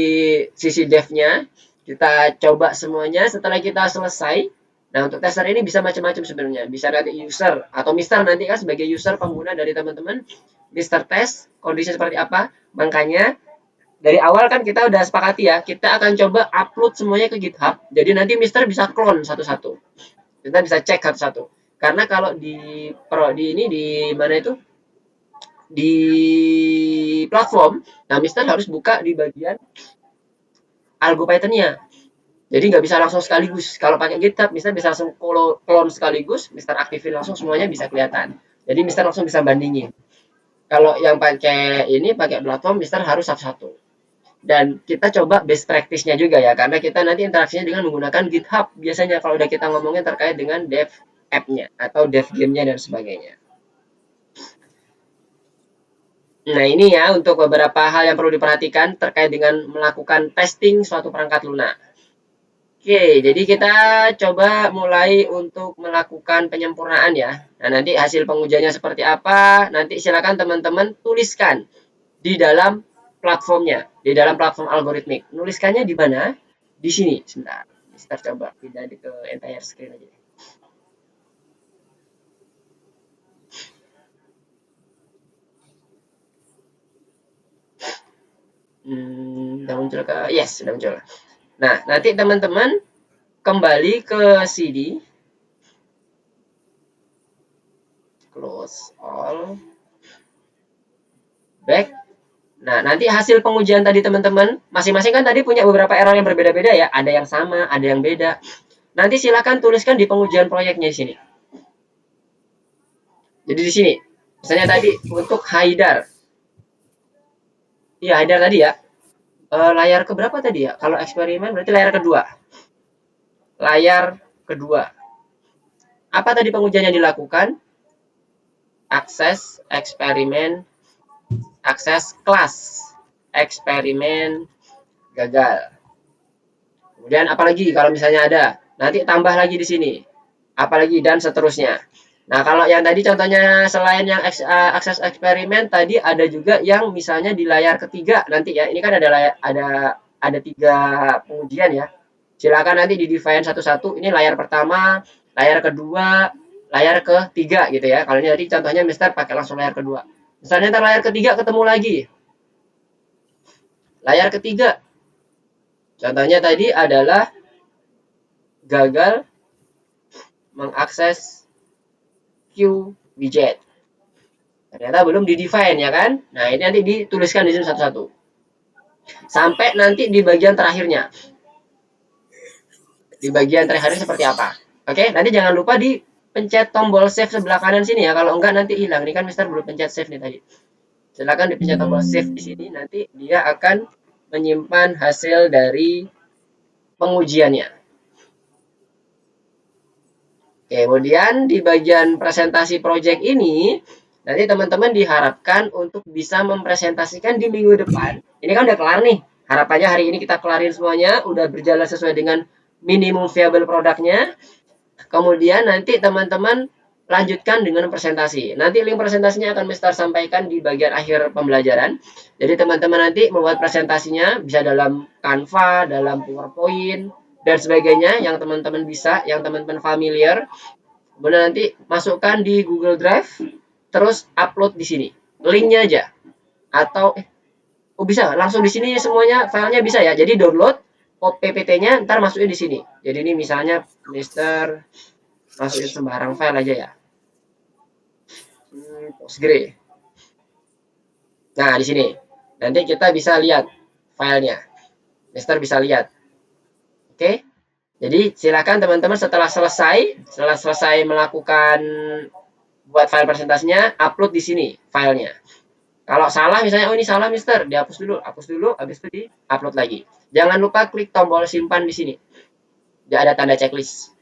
sisi dev-nya kita coba semuanya. Setelah kita selesai, nah untuk tester ini bisa macam-macam sebenarnya. Bisa nanti user atau Mister nanti kan sebagai user pengguna dari teman-teman. Mister tes kondisi seperti apa. Makanya dari awal kan kita udah sepakati ya, kita akan coba upload semuanya ke GitHub. Jadi nanti Mister bisa clone satu-satu. Kita bisa cek satu-satu. Karena kalau di mana itu? Di platform, nah Mister harus buka di bagian algo Python-nya. Jadi nggak bisa langsung sekaligus. Kalau pakai GitHub, Mister bisa langsung clone sekaligus, Mister aktifin langsung semuanya bisa kelihatan. Jadi Mister langsung bisa bandingin. Kalau yang pakai platform, Mister harus satu-satu. Dan kita coba best practice-nya juga ya, karena kita nanti interaksinya dengan menggunakan GitHub. Biasanya kalau udah kita ngomongin terkait dengan dev app-nya atau dev game-nya dan sebagainya. Nah, ini ya untuk beberapa hal yang perlu diperhatikan terkait dengan melakukan testing suatu perangkat lunak. Oke, jadi kita coba mulai untuk melakukan penyempurnaan ya. Nah, nanti hasil pengujiannya seperti apa, nanti silakan teman-teman tuliskan di dalam platformnya, di dalam platform algoritmik. Nuliskannya di mana? Di sini. Sebentar. Kita coba pindah ke entire screen aja. Udah muncul ke? Yes, sudah muncul. Nah, nanti teman-teman kembali ke CD. Close all. Back. Nah, nanti hasil pengujian tadi teman-teman, masing-masing kan tadi punya beberapa error yang berbeda-beda ya. Ada yang sama, ada yang beda. Nanti silakan tuliskan di pengujian proyeknya di sini. Jadi di sini, misalnya tadi untuk Haidar. Iya, Haidar tadi ya. Layar keberapa tadi ya? Kalau eksperimen berarti layar kedua. Layar kedua. Apa tadi pengujian yang dilakukan? Akses eksperimen, akses kelas, eksperimen gagal. Kemudian apalagi kalau misalnya ada, nanti tambah lagi di sini. Apalagi dan seterusnya. Nah, kalau yang tadi contohnya selain yang akses eksperimen tadi ada juga yang misalnya di layar ketiga nanti ya. Ini kan ada 3 pengujian ya. Silakan nanti di define satu-satu. Ini layar pertama, layar kedua, layar ketiga gitu ya. Kalau ini tadi contohnya Mister pakai langsung layar kedua. Misalnya ntar layar ketiga ketemu lagi. Layar ketiga. Contohnya tadi adalah gagal mengakses Q widget. Ternyata belum di-define ya kan? Nah, ini nanti dituliskan di sini satu-satu. Sampai nanti di bagian terakhirnya. Di bagian terakhirnya seperti apa? Oke, nanti jangan lupa dipencet tombol save sebelah kanan sini ya. Kalau enggak nanti hilang. Ini kan Mister belum pencet save nih tadi. Silakan dipencet tombol save di sini. Nanti dia akan menyimpan hasil dari pengujiannya. Kemudian di bagian presentasi project ini, nanti teman-teman diharapkan untuk bisa mempresentasikan di minggu depan. Ini kan udah kelar nih. Harapannya hari ini kita kelarin semuanya, udah berjalan sesuai dengan minimum viable produknya. Kemudian nanti teman-teman lanjutkan dengan presentasi. Nanti link presentasinya akan Mister sampaikan di bagian akhir pembelajaran. Jadi teman-teman nanti membuat presentasinya bisa dalam Canva, dalam PowerPoint, dan sebagainya yang teman-teman bisa, yang teman-teman familiar. Kemudian nanti masukkan di Google Drive, terus upload di sini. Linknya aja. Atau bisa langsung di sini semuanya filenya bisa ya. Jadi download PPT-nya, ntar masukin di sini. Jadi ini misalnya Mister masukin sembarang file aja ya. Postgre. Nah, di sini. Nanti kita bisa lihat filenya. Mister bisa lihat. Oke. Jadi silakan teman-teman setelah selesai melakukan buat file presentasinya, upload di sini filenya. Kalau salah misalnya, oh ini salah Mister, dihapus dulu, habis itu di-upload lagi. Jangan lupa klik tombol simpan di sini. Dia ada tanda checklist.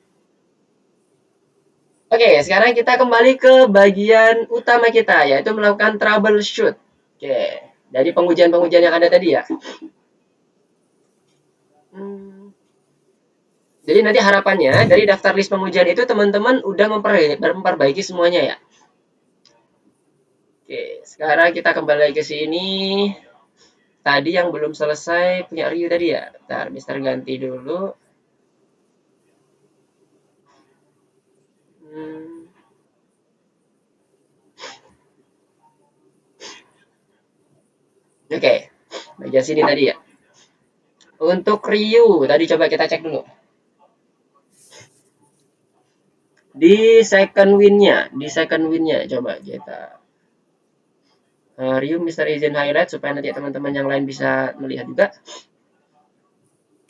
Oke, sekarang kita kembali ke bagian utama kita, yaitu melakukan troubleshoot. Oke, dari pengujian-pengujian yang ada tadi ya. Jadi nanti harapannya dari daftar list pengujian itu teman-teman udah memperbaiki semuanya ya. Oke, sekarang kita kembali ke sini. Tadi yang belum selesai punya Ryu tadi ya. Bentar, Mister ganti dulu. Oke, bagian sini tadi ya. Untuk Ryu, tadi coba kita cek dulu. Di second win-nya coba kita Ryu Mister izin highlight supaya nanti teman-teman yang lain bisa melihat juga.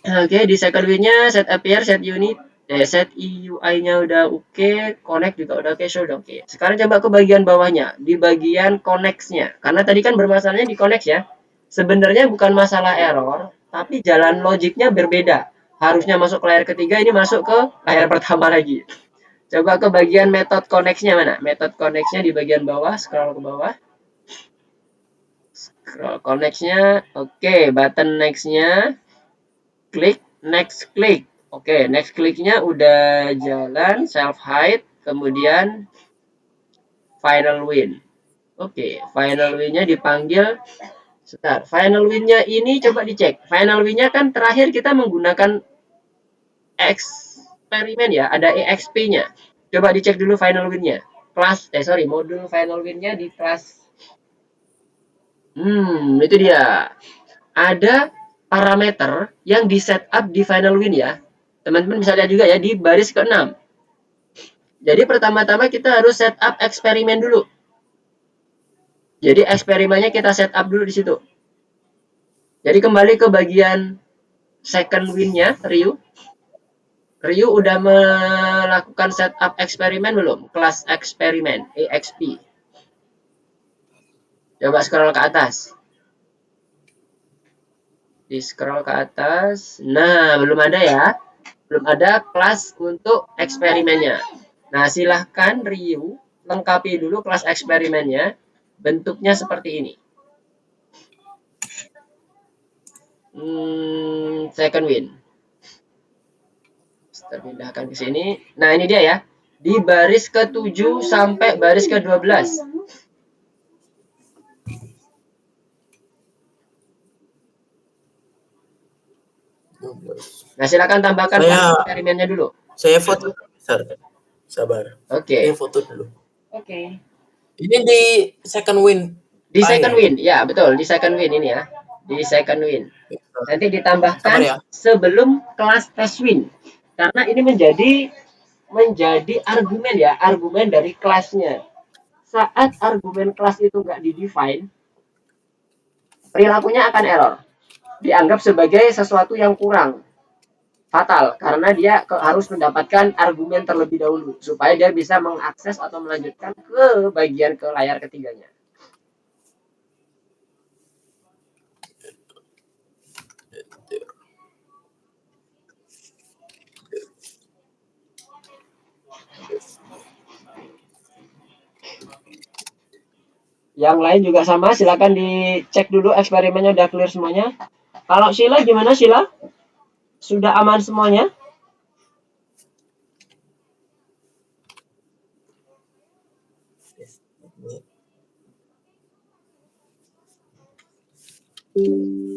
Oke, di second win-nya set appear, set unit, set UI-nya udah oke, connect juga udah oke, show udah oke. Sekarang coba ke bagian bawahnya, di bagian connect-nya. Karena tadi kan bermasalahnya di connect ya. Sebenarnya bukan masalah error, tapi jalan logiknya berbeda. Harusnya masuk ke layar ketiga, ini masuk ke layar pertama lagi. Coba ke bagian method connect-nya mana? Method connect-nya di bagian bawah, scroll ke bawah. Scroll connect-nya, oke, button next-nya. Klik, next klik. Oke, next kliknya udah jalan, self hide, kemudian final win. Oke, final win-nya dipanggil. Sebentar, final win-nya ini coba dicek. Final win-nya kan terakhir kita menggunakan eksperimen ya, ada EXP-nya. Coba dicek dulu final win-nya. Modul final win-nya di kelas. Itu dia. Ada parameter yang di setup di final win ya. Teman-teman bisa lihat juga ya di baris ke-6. Jadi pertama-tama kita harus setup eksperimen dulu. Jadi eksperimennya kita setup dulu di situ. Jadi kembali ke bagian second win-nya, Ryu. Ryu udah melakukan setup eksperimen belum? Kelas eksperimen, EXP. Coba scroll ke atas. Di scroll ke atas. Nah, belum ada ya. Belum ada kelas untuk eksperimennya. Nah, silahkan Ryu lengkapi dulu kelas eksperimennya. Bentuknya seperti ini. Second win. Kita pindahkan ke sini. Nah, ini dia ya. Di baris ke-7 sampai baris ke-12. Nah, silakan tambahkan eksperimennya dulu. Saya foto, sabar. Oke. Saya foto dulu. Oke. Ini di second win. Di second win, ya betul. Di second win ini ya. Di second win. Nanti ditambahkan ya, sebelum kelas test win. Karena ini menjadi argumen ya, argumen dari kelasnya. Saat argumen kelas itu nggak di-define, perilakunya akan error. Dianggap sebagai sesuatu yang kurang. Fatal, karena dia harus mendapatkan argumen terlebih dahulu, supaya dia bisa mengakses atau melanjutkan ke bagian ke layar ketiganya. Yang lain juga sama, silakan dicek dulu eksperimennya udah clear semuanya. Kalau Sheila gimana Sheila? Sudah aman semuanya?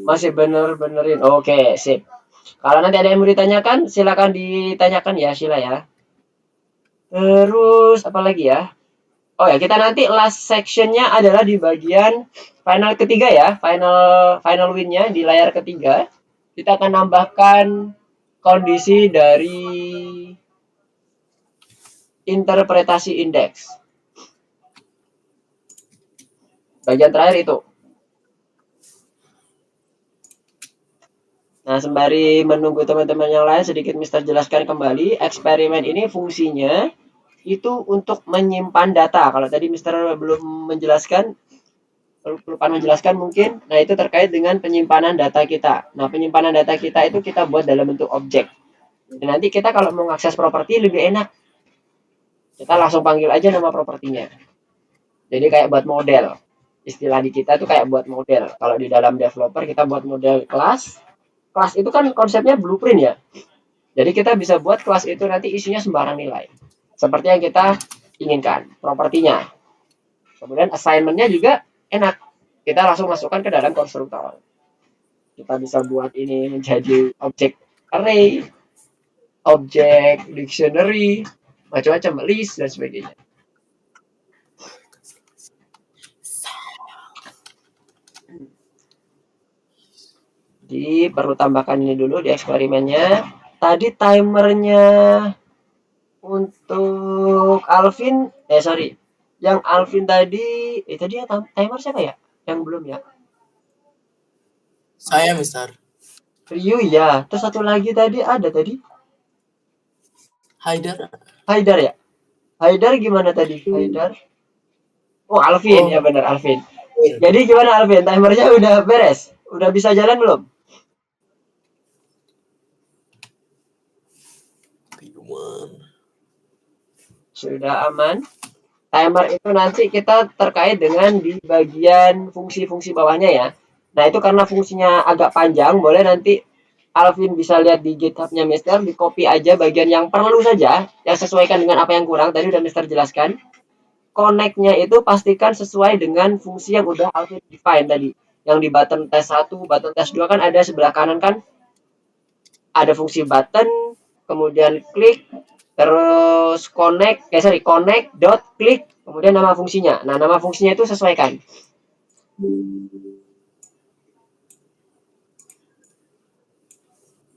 Masih benerin. Oke, sip. Kalau nanti ada yang mau ditanyakan, silakan ditanyakan ya, Sila ya. Terus apa lagi ya? Oh ya, kita nanti last sectionnya adalah di bagian final ketiga ya, final win-nya di layar ketiga. Kita akan nambahkan kondisi dari interpretasi indeks. Bagian terakhir itu. Nah, sembari menunggu teman-teman yang lain, sedikit Mister jelaskan kembali, eksperimen ini fungsinya itu untuk menyimpan data. Kalau tadi Mister belum menjelaskan, lupa menjelaskan mungkin, nah itu terkait dengan penyimpanan data kita. Nah, penyimpanan data kita itu kita buat dalam bentuk objek. Dan nanti kita kalau mau mengakses properti lebih enak. Kita langsung panggil aja nama propertinya. Jadi kayak buat model. Istilah di kita itu kayak buat model. Kalau di dalam developer kita buat model kelas. Kelas itu kan konsepnya blueprint ya. Jadi kita bisa buat kelas itu nanti isinya sembarang nilai. Seperti yang kita inginkan, propertinya. Kemudian assignment-nya juga enak. Kita langsung masukkan ke dalam konstruktor. Kita bisa buat ini menjadi objek array, objek dictionary, macam-macam, list, dan sebagainya. Jadi perlu tambahkan ini dulu di eksperimennya. Tadi timernya untuk Alvin, yang Alvin tadi, tadi ya timer siapa ya? Yang belum ya? Saya, Mister. Ryu ya. Terus satu lagi tadi ada tadi. Haidar ya? Haidar gimana tadi? Haidar? Oh, Alvin, ya benar Alvin. Jadi gimana Alvin? Timernya udah beres? Udah bisa jalan belum? Sudah aman. Timer itu nanti kita terkait dengan di bagian fungsi-fungsi bawahnya ya. Nah, itu karena fungsinya agak panjang, boleh nanti Alvin bisa lihat di GitHub-nya Mister, di copy aja bagian yang perlu saja, yang sesuaikan dengan apa yang kurang. Tadi udah Mister jelaskan. Connect-nya itu pastikan sesuai dengan fungsi yang udah Alvin define tadi. Yang di button test 1, button test 2 kan ada sebelah kanan kan ada fungsi button, kemudian klik, terus connect dot klik, kemudian nama fungsinya. Nah, nama fungsinya itu sesuaikan.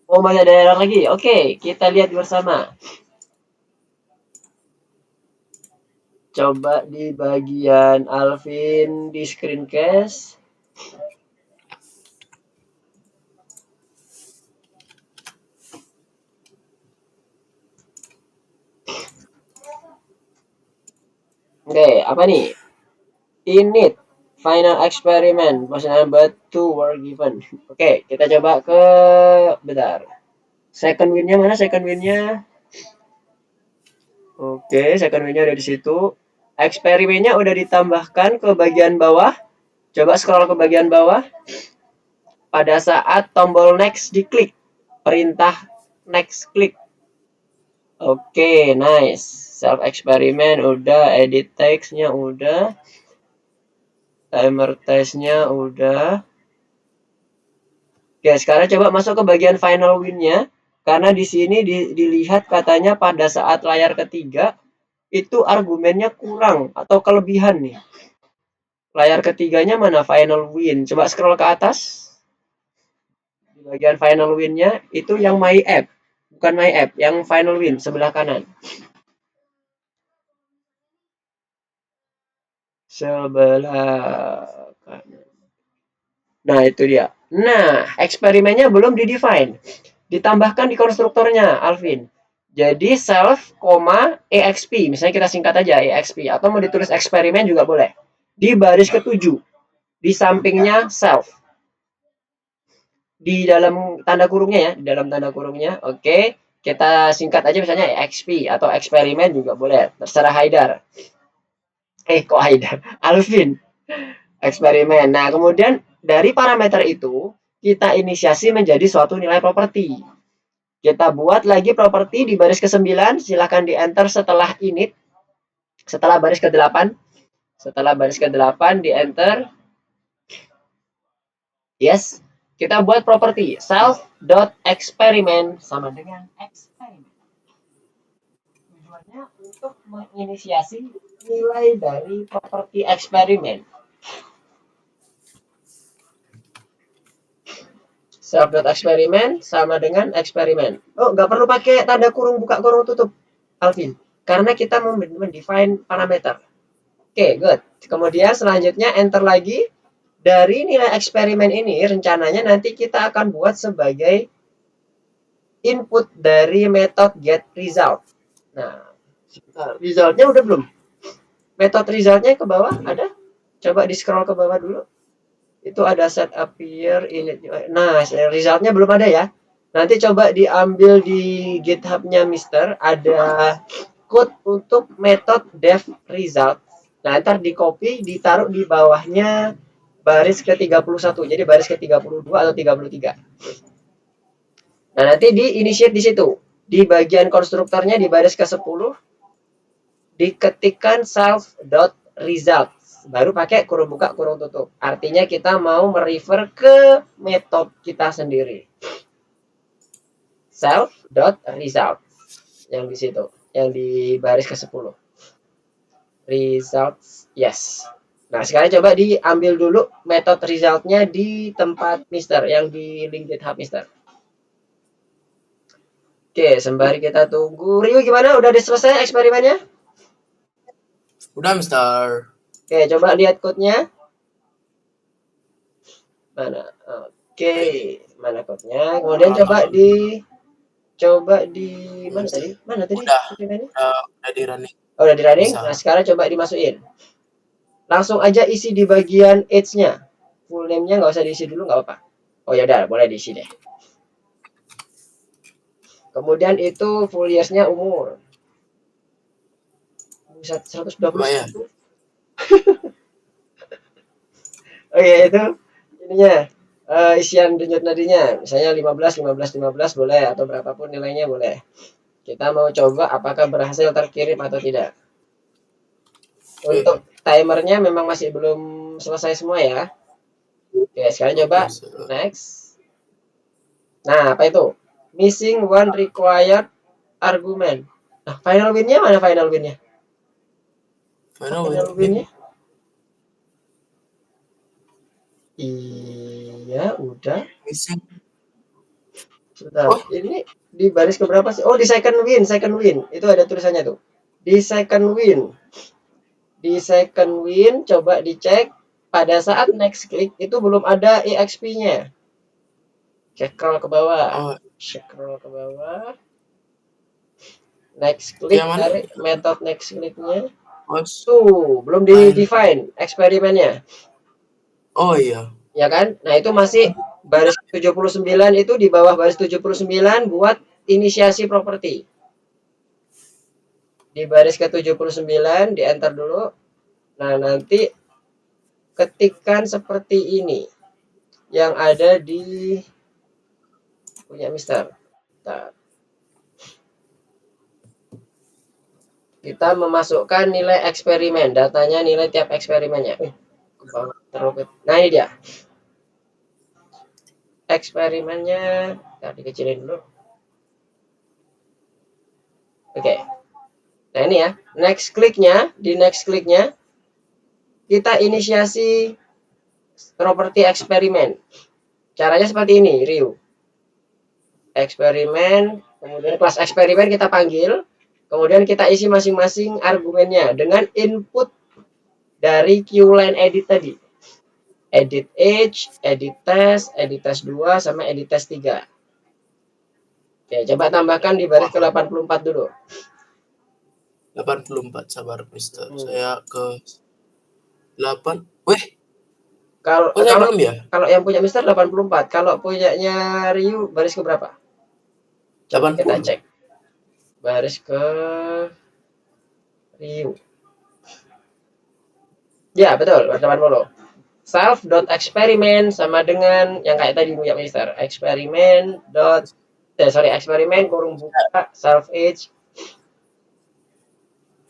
Oh, masih ada error lagi. Oke, kita lihat bersama. Coba di bagian Alvin di screencast. Oke, apa nih? Init final experiment maksudnya batu were given. Oke, kita coba ke bentar. Second win-nya mana? Second win-nya. Oke, second win-nya ada di situ. Eksperimennya udah ditambahkan ke bagian bawah. Coba scroll ke bagian bawah. Pada saat tombol next diklik, perintah next klik. Oke, nice. Self eksperimen udah, edit text-nya udah. Timer test-nya udah. Oke, sekarang coba masuk ke bagian final win-nya. Karena di sini dilihat katanya pada saat layar ketiga itu argumennya kurang atau kelebihan nih. Layar ketiganya mana final win? Coba scroll ke atas. Di bagian final win-nya itu yang my app. Bukan my app, yang final win sebelah kanan. Sebelah kanan. Nah, itu dia. Nah, eksperimennya belum di-define. Ditambahkan di konstruktornya, Alvin. Jadi self, exp. Misalnya kita singkat aja exp. Atau mau ditulis eksperimen juga boleh. Di baris ke-7. Di sampingnya self. Di dalam tanda kurungnya ya. Di dalam tanda kurungnya. Oke. Kita singkat aja misalnya exp. Atau eksperimen juga boleh. Terserah Haidar. Kok Haidar? Alvin. Eksperimen. Nah, kemudian dari parameter itu, kita inisiasi menjadi suatu nilai properti. Kita buat lagi properti di baris ke-9, silahkan di enter setelah init, setelah baris ke-8. Setelah baris ke-8 di enter. Yes. Kita buat properti self.experiment sama dengan eksperimen. Tujuannya untuk menginisiasi nilai dari properti eksperimen. Self.experiment sama dengan eksperimen. Oh, nggak perlu pakai tanda kurung buka kurung tutup, Alvin. Karena kita mau mendefine parameter. Oke, good. Kemudian selanjutnya enter lagi. Dari nilai eksperimen ini rencananya nanti kita akan buat sebagai input dari method getResult. Nah, resultnya udah belum? Metode resultnya ke bawah ada? Coba di scroll ke bawah dulu. Itu ada set appear init. Nah, resultnya belum ada ya. Nanti coba diambil di GitHub-nya Mister, ada code untuk metode dev result. Nah, ntar di copy, ditaruh di bawahnya baris ke-31. Jadi baris ke-32 atau 33. Nah, nanti di initiate di situ. Di bagian konstruktornya di baris ke-10 diketikkan self.result. Baru pakai kurung buka kurung tutup. Artinya kita mau merefer ke metode kita sendiri. Self.result. Yang di situ, yang di baris ke-10. Results, yes. Nah, sekarang coba diambil dulu metode resultnya di tempat Mister, yang di link GitHub Mister. Oke, sembari kita tunggu. Rio gimana? Udah selesai eksperimennya? Udah, Mister. Oke, coba lihat code-nya. Mana? Oke, mana code-nya? Kemudian coba di mana tadi? Mana tadi? Udah di running. Oh, udah di running. Bisa. Nah, sekarang coba dimasukin. Langsung aja isi di bagian age-nya. Full name-nya nggak usah diisi dulu, nggak apa-apa. Oh ya udah, boleh diisi deh. Kemudian itu full years-nya umur. 121. Oke, itu ininya. Isian denyut nadinya. Misalnya 15, 15, 15 boleh. Atau berapapun nilainya boleh. Kita mau coba apakah berhasil terkirim atau tidak. Untuk timernya memang masih belum selesai semua ya. Oke, sekarang coba next. Nah, apa itu? Missing one required argument. Nah, final win-nya mana final win-nya? Final win-nya? Iya, udah. Missing. Sebentar. Ini di baris keberapa sih? Oh, di second win. Itu ada tulisannya tuh. Di second win. Coba dicek pada saat next click itu belum ada EXP-nya. Scroll ke bawah. Next click dari metode next click-nya. Tuh, belum di define eksperimennya. Oh iya. Ya kan? Nah, itu masih baris 79 itu di bawah baris 79 buat inisiasi properti. Di baris ke-79 di enter dulu. Nah, nanti ketikkan seperti ini yang ada di punya Mister. Nah, kita memasukkan nilai eksperimen, datanya nilai tiap eksperimennya. Nah, ini dia. Eksperimennya, kita dikecilin dulu. Oke. Nah, ini ya. Di next click-nya kita inisiasi properti eksperimen. Caranya seperti ini, Rio. Eksperimen, kemudian kelas eksperimen kita panggil, kemudian kita isi masing-masing argumennya dengan input dari QLine edit tadi. Edit age, edit test 2, sama edit test 3. Oke, coba tambahkan di baris ke-84 dulu. 84, sabar Mister. Saya ke 8. Kalau belum ya? Kalau yang punya Mister 84, kalau punyanya Ryu baris ke berapa? Coba 80. Kita cek. Baris ke Ryu. Ya, betul, 80. Self.experiment sama dengan yang kayak tadi punya Mister. Eksperimen kurung buka self age.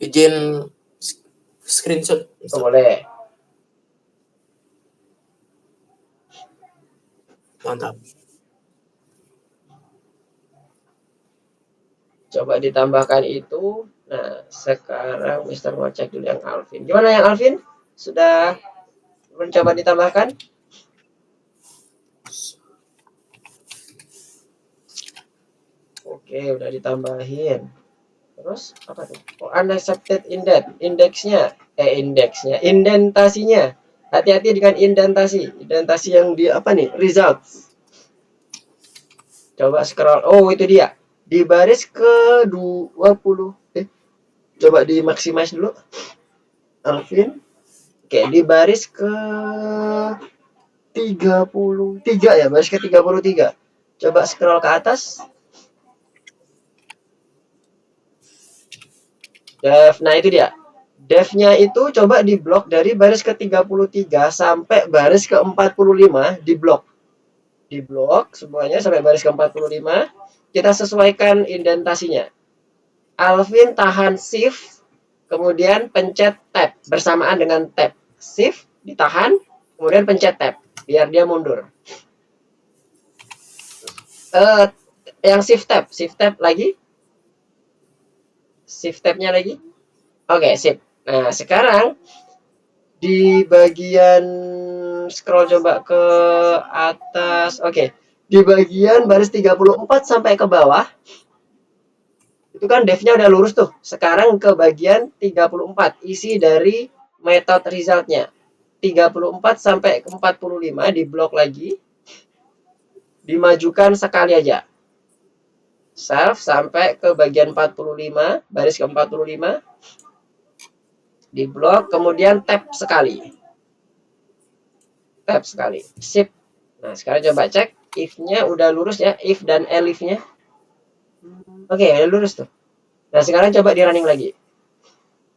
Izin screenshot. Oh, Mister. boleh. Mantap. Coba ditambahkan itu. Nah, sekarang Mister mau cek dulu yang Alvin. Gimana yang Alvin? Sudah mencoba ditambahkan? Oke, udah ditambahin. Terus apa tuh? Oh, unaccepted indeksnya, indentasinya. Hati-hati dengan indentasi yang di apa nih? Results. Coba scroll. Oh, itu dia. Di baris ke 20. Coba di maximize dulu. Alvin. Oke, di baris ke 33 ya, baris ke 33. Coba scroll ke atas. Dev, nah itu dia. Devnya itu coba diblok dari baris ke 33 sampai baris ke 45 diblok. Diblok semuanya sampai baris ke 45. Kita sesuaikan indentasinya. Alvin tahan shift, kemudian pencet tab bersamaan dengan tab. Shift ditahan, kemudian pencet tab biar dia mundur. Yang shift tab lagi. Shift tabnya lagi. Oke, sip. Nah, sekarang di bagian scroll coba ke atas. Oke. Di bagian baris 34 sampai ke bawah. Itu kan devnya udah lurus tuh. Sekarang ke bagian 34, isi dari metode resultnya. 34 sampai ke 45 diblok lagi. Dimajukan sekali aja. Self sampai ke bagian 45, baris ke 45. Diblok, kemudian tab sekali. Tab sekali. Sip. Nah, sekarang coba cek if-nya udah lurus ya, if dan elif-nya. Oke, udah lurus tuh. Nah, sekarang coba di running lagi.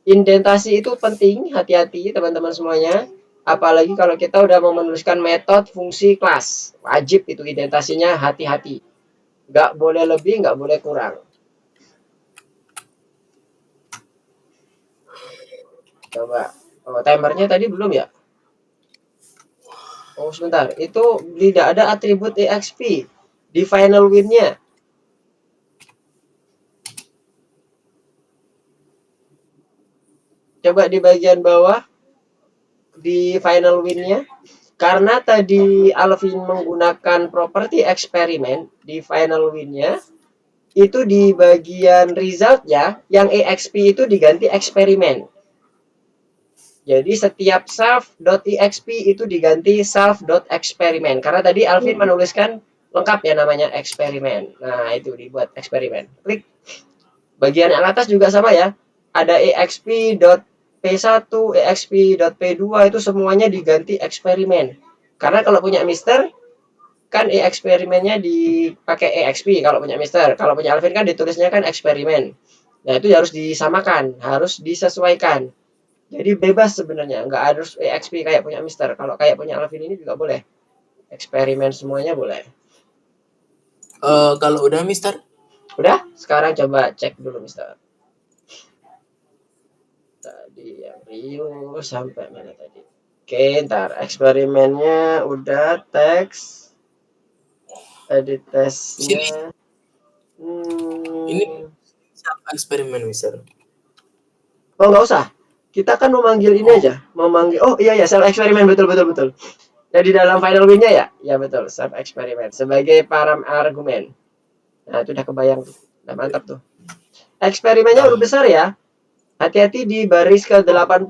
Indentasi itu penting, hati-hati teman-teman semuanya. Apalagi kalau kita udah mau menuliskan metode fungsi kelas. Wajib itu indentasinya hati-hati. Nggak boleh lebih, nggak boleh kurang. Coba. Oh, timernya tadi belum ya? Oh, sebentar. Itu tidak ada atribut EXP di final win-nya. Coba di bagian bawah di final win-nya. Karena tadi Alvin menggunakan properti eksperimen di final win-nya, itu di bagian result-nya, yang EXP itu diganti eksperimen. Jadi setiap self.exp itu diganti self.experiment. Karena tadi Alvin menuliskan lengkap ya namanya eksperimen. Nah, itu dibuat eksperimen. Klik. Bagian yang atas juga sama ya. Ada exp.p1, exp.p2 itu semuanya diganti eksperimen. Karena kalau punya Mister kan eksperimennya dipakai exp kalau punya Mister. Kalau punya Alvin kan ditulisnya kan eksperimen. Nah, itu harus disamakan, harus disesuaikan. Jadi bebas sebenarnya, nggak harus EXP kayak punya Mister. Kalau kayak punya Alvin ini juga boleh. Eksperimen semuanya boleh. Kalau udah Mister? Udah? Sekarang coba cek dulu Mister. Tadi yang Rio sampai mana tadi? Oke, ntar eksperimennya udah teks. Edit tesnya. Ini eksperimen Mister. Oh, nggak usah. Kita kan memanggil ini aja. Memanggil. Oh iya ya, self eksperimen betul. Jadi dalam final win-nya ya? Ya betul, self eksperimen sebagai argumen. Nah, itu udah kebayang tuh. Udah mantap tuh. Eksperimennya huruf besar ya. Hati-hati di baris ke 80.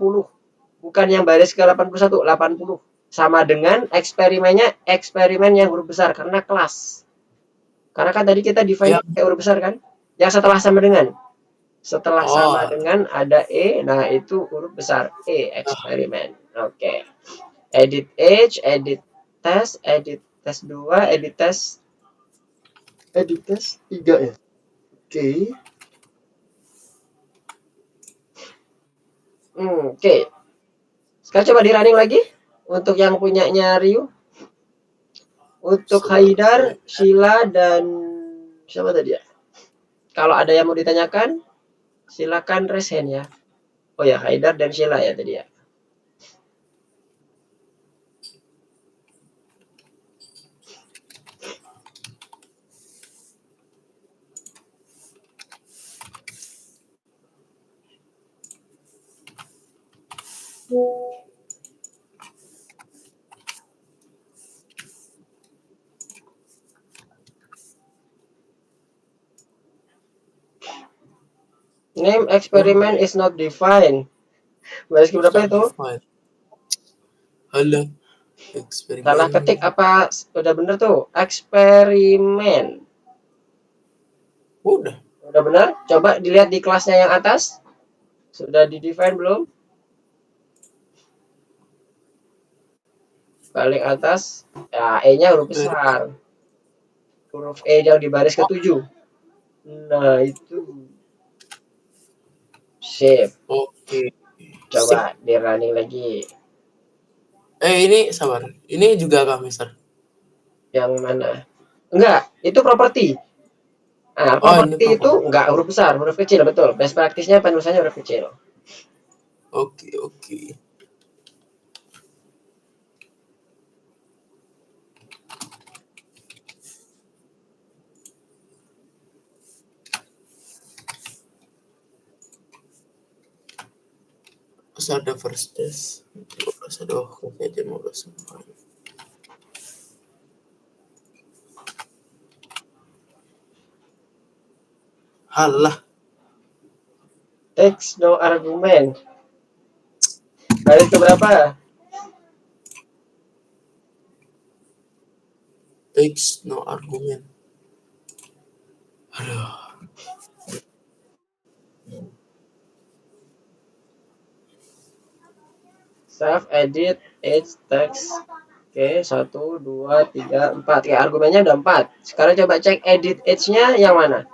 Bukan yang baris ke 81, 80. Sama dengan eksperimen yang huruf besar karena kelas. Karena kan tadi kita define pakai huruf besar kan? Yang setelah sama dengan. Setelah sama dengan ada E, nah itu huruf besar E, eksperimen. Oke. Edit age, edit test 2, edit test 3 ya. Oke. Oke. Sekarang coba di running lagi untuk yang punyanya Ryu. Untuk Haidar, Sheila dan siapa tadi ya? Kalau ada yang mau ditanyakan, silakan raise hand ya. Oh ya, Haidar dan Sheila ya tadi ya. Name experiment is not defined. Baris keberapa Start itu? define. Halo. Salah Eksperimen. ketik apa udah bener tuh? Eksperimen. Udah. Udah benar? Coba dilihat di kelasnya yang atas. Sudah di define belum? Paling atas. Ya, E-nya huruf besar. Huruf E yang di baris ke-7. Nah, itu. Sip. Oke. Coba di running lagi. Ini sabar. Ini juga kah, Mister? Yang mana? Enggak, itu properti. Nah, Oh, ini properti itu proper. enggak huruf besar, huruf kecil, betul. Best practice-nya penulisannya huruf kecil. Oke, oke. Terus ada first test. 15 ada aja 15. Halah. Text no argument. Baris keberapa? Text no argument. Aduh. Save, edit, edge, text. Oke, 1, 2, 3, 4. Oke, argumennya ada 4. Sekarang coba cek edit edge-nya yang mana?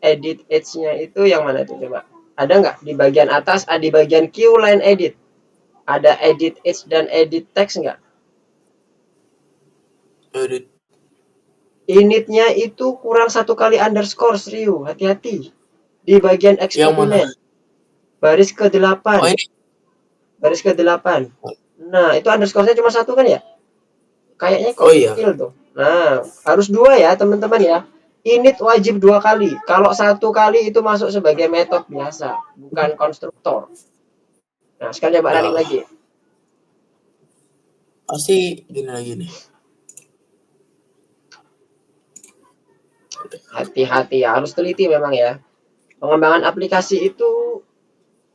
Edit edge-nya itu yang mana tuh coba? Ada nggak di bagian atas, di bagian Q line edit? Ada edit edge dan edit text nggak? Edit. Initnya itu kurang 1 kali underscore, Riu. Hati-hati. Di bagian Yang mana? eksperimen. Baris ke-8. Oh, ini. Baris ke-8. Nah, itu underscore-nya cuma 1 kan ya? Kayaknya kok Oh iya. kecil tuh. Nah, harus 2 ya, teman-teman ya. Init wajib 2 kali. Kalau 1 kali itu masuk sebagai metode biasa, bukan konstruktor. Nah, sekarang coba running Ya. lagi. Pasti gini lagi nih. Hati-hati ya, harus teliti memang ya. Pengembangan aplikasi itu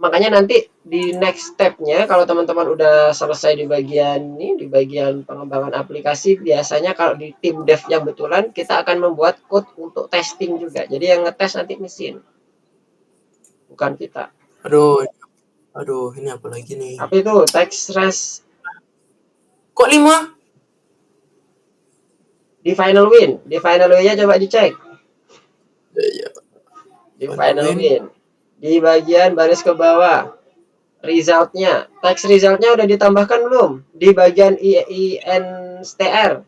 makanya nanti di next step-nya kalau teman-teman udah selesai di bagian ini, di bagian pengembangan aplikasi, biasanya kalau di tim dev-nya betulan kita akan membuat code untuk testing juga. Jadi yang ngetes nanti mesin, bukan kita. Aduh, ini apa lagi nih? Apa itu? Text res Kok 5? di final win. Di final win-nya coba dicek. Ya. Di final win. Di bagian baris ke bawah. Result-nya. Text result-nya udah ditambahkan belum? Di bagian INSTR.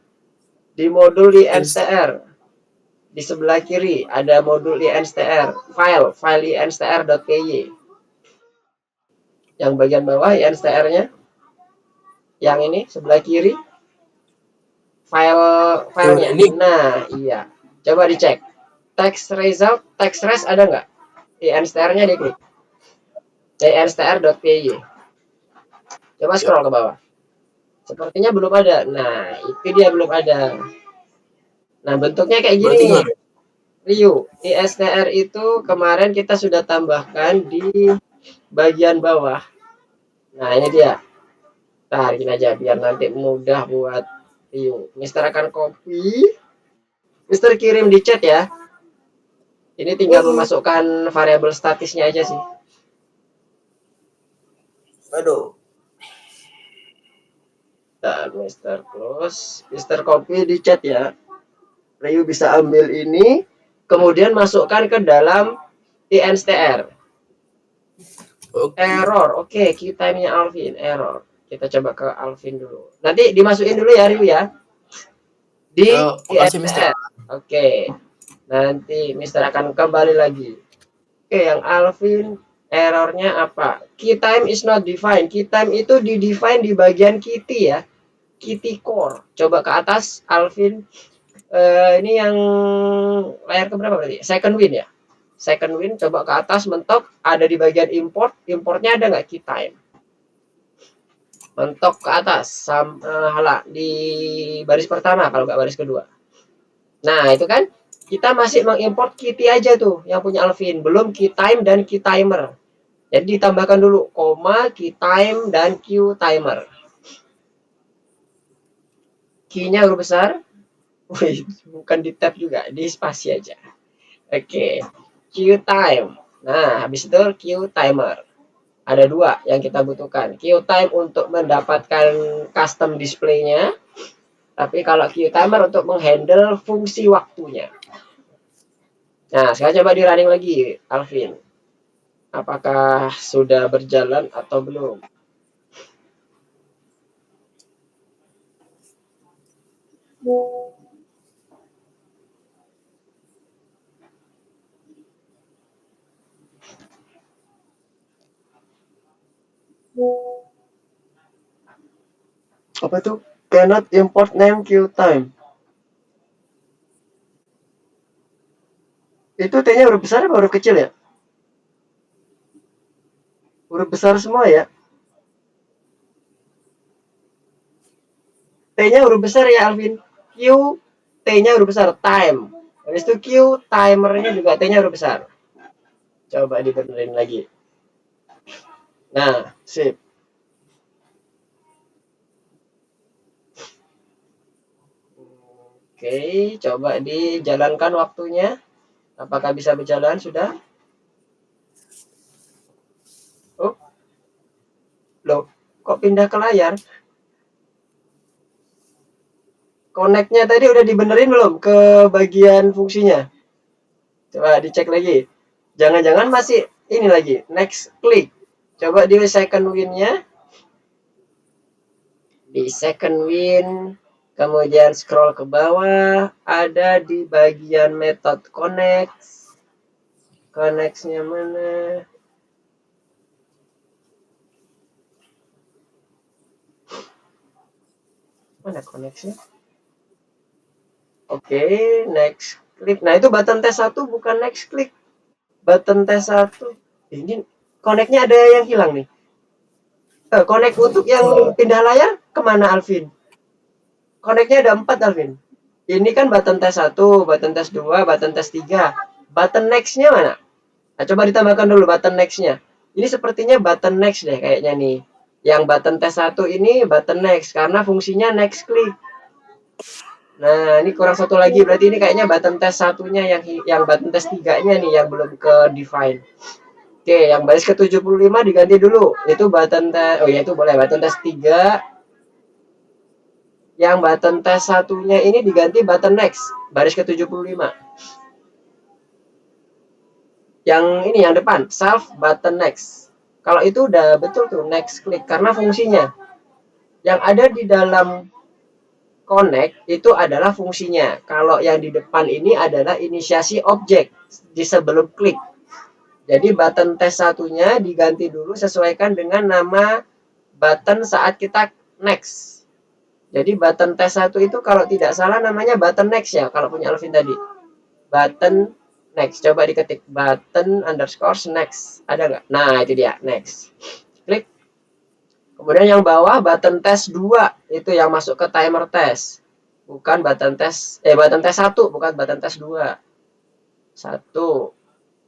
Di modul INSTR. Di sebelah kiri ada modul INSTR. File INSTR.py. Yang bagian bawah INSTR-nya. Yang ini sebelah kiri. Filenya. Nah, iya. Coba dicek. Text result, text res ada nggak? INSTR-nya diklik. INSTR.py. Coba scroll ke bawah. Sepertinya belum ada. Nah, itu dia belum ada. Nah, bentuknya kayak gini. Riu, INSTR itu kemarin kita sudah tambahkan di bagian bawah. Nah, ini dia. Tarik aja biar nanti mudah buat Riu. Mister akan copy. Mister kirim di chat ya. Ini tinggal memasukkan variabel statisnya aja sih. Aduh. Dan Mister close. Mister copy di chat ya. Riu bisa ambil ini. Kemudian masukkan ke dalam INSTR. Error. Oke, key time-nya Alvin. Error. Kita coba ke Alvin dulu. Nanti dimasukin dulu ya, Riu ya. Di INSTR. Oke. Nanti Mister akan kembali lagi. Oke, yang Alvin Errornya apa? Key time is not defined. Key time itu di-define di bagian kitty ya. Kitty core. Coba ke atas, Alvin. Ini yang layar keberapa berarti? Second win ya. Second win, coba ke atas, mentok. Ada di bagian import. Importnya ada nggak key time? Mentok ke atas. Di baris pertama, kalau nggak baris kedua. Nah, itu kan. Kita masih mengimport kitty aja tuh, yang punya Alvin. Belum key time dan key timer. Jadi ditambahkan dulu koma, key time, dan Q timer. Key-nya huruf besar. Wih, bukan di tab juga, di spasi aja. Oke, Q time. Nah, habis itu Q timer. Ada dua yang kita butuhkan. Q time untuk mendapatkan custom display-nya. Tapi kalau Q timer untuk menghandle fungsi waktunya. Nah, sekarang coba di running lagi, Alvin. Apakah sudah berjalan atau belum? Apa itu? Cannot import name Q time. Itu T-nya huruf besar apa huruf kecil ya? Huruf besar semua ya. T-nya huruf besar ya Alvin. Q, T-nya huruf besar. Time. Habis itu Q, timernya juga T-nya huruf besar. Coba dibenerin lagi. Nah, sip. Oke, coba dijalankan waktunya. Apakah bisa berjalan sudah? Oh, loh, kok pindah ke layar? Connect-nya tadi udah dibenerin belum ke bagian fungsinya? Coba dicek lagi. Jangan-jangan masih ini lagi, next click. Coba di second win-nya. Di second win, kemudian scroll ke bawah, ada di bagian method connect. Connect-nya mana? Mana connect-nya? Oke, next click. Nah, itu button test 1 bukan next click. Button test 1. Ini connect-nya ada yang hilang nih. Connect untuk yang pindah layar kemana Alvin? Connect-nya ada 4 Alvin. Ini kan button test 1, button test 2, button test 3. Button next-nya mana? Nah, coba ditambahkan dulu button next-nya. Ini sepertinya button next deh kayaknya nih. Yang button test 1 ini button next karena fungsinya next click. Nah, ini kurang satu lagi. Berarti ini kayaknya button test satunya yang button test 3-nya nih yang belum ke define. Oke, yang baris ke-75 diganti dulu. Itu button test. Oh ya, itu boleh button test 3. Yang button test satunya ini diganti button next, baris ke-75. Yang ini yang depan, self button next. Kalau itu udah betul tuh next click karena fungsinya. Yang ada di dalam connect itu adalah fungsinya. Kalau yang di depan ini adalah inisiasi objek di sebelum klik. Jadi button test satunya diganti dulu sesuaikan dengan nama button saat kita next. Jadi button test 1 itu kalau tidak salah namanya button next ya, kalau punya Alvin tadi. Button next. Coba diketik button underscore next. Ada nggak? Nah, itu dia, next. Klik. Kemudian yang bawah button test 2 itu yang masuk ke timer test. Bukan button test button test 1, bukan button test 2. 1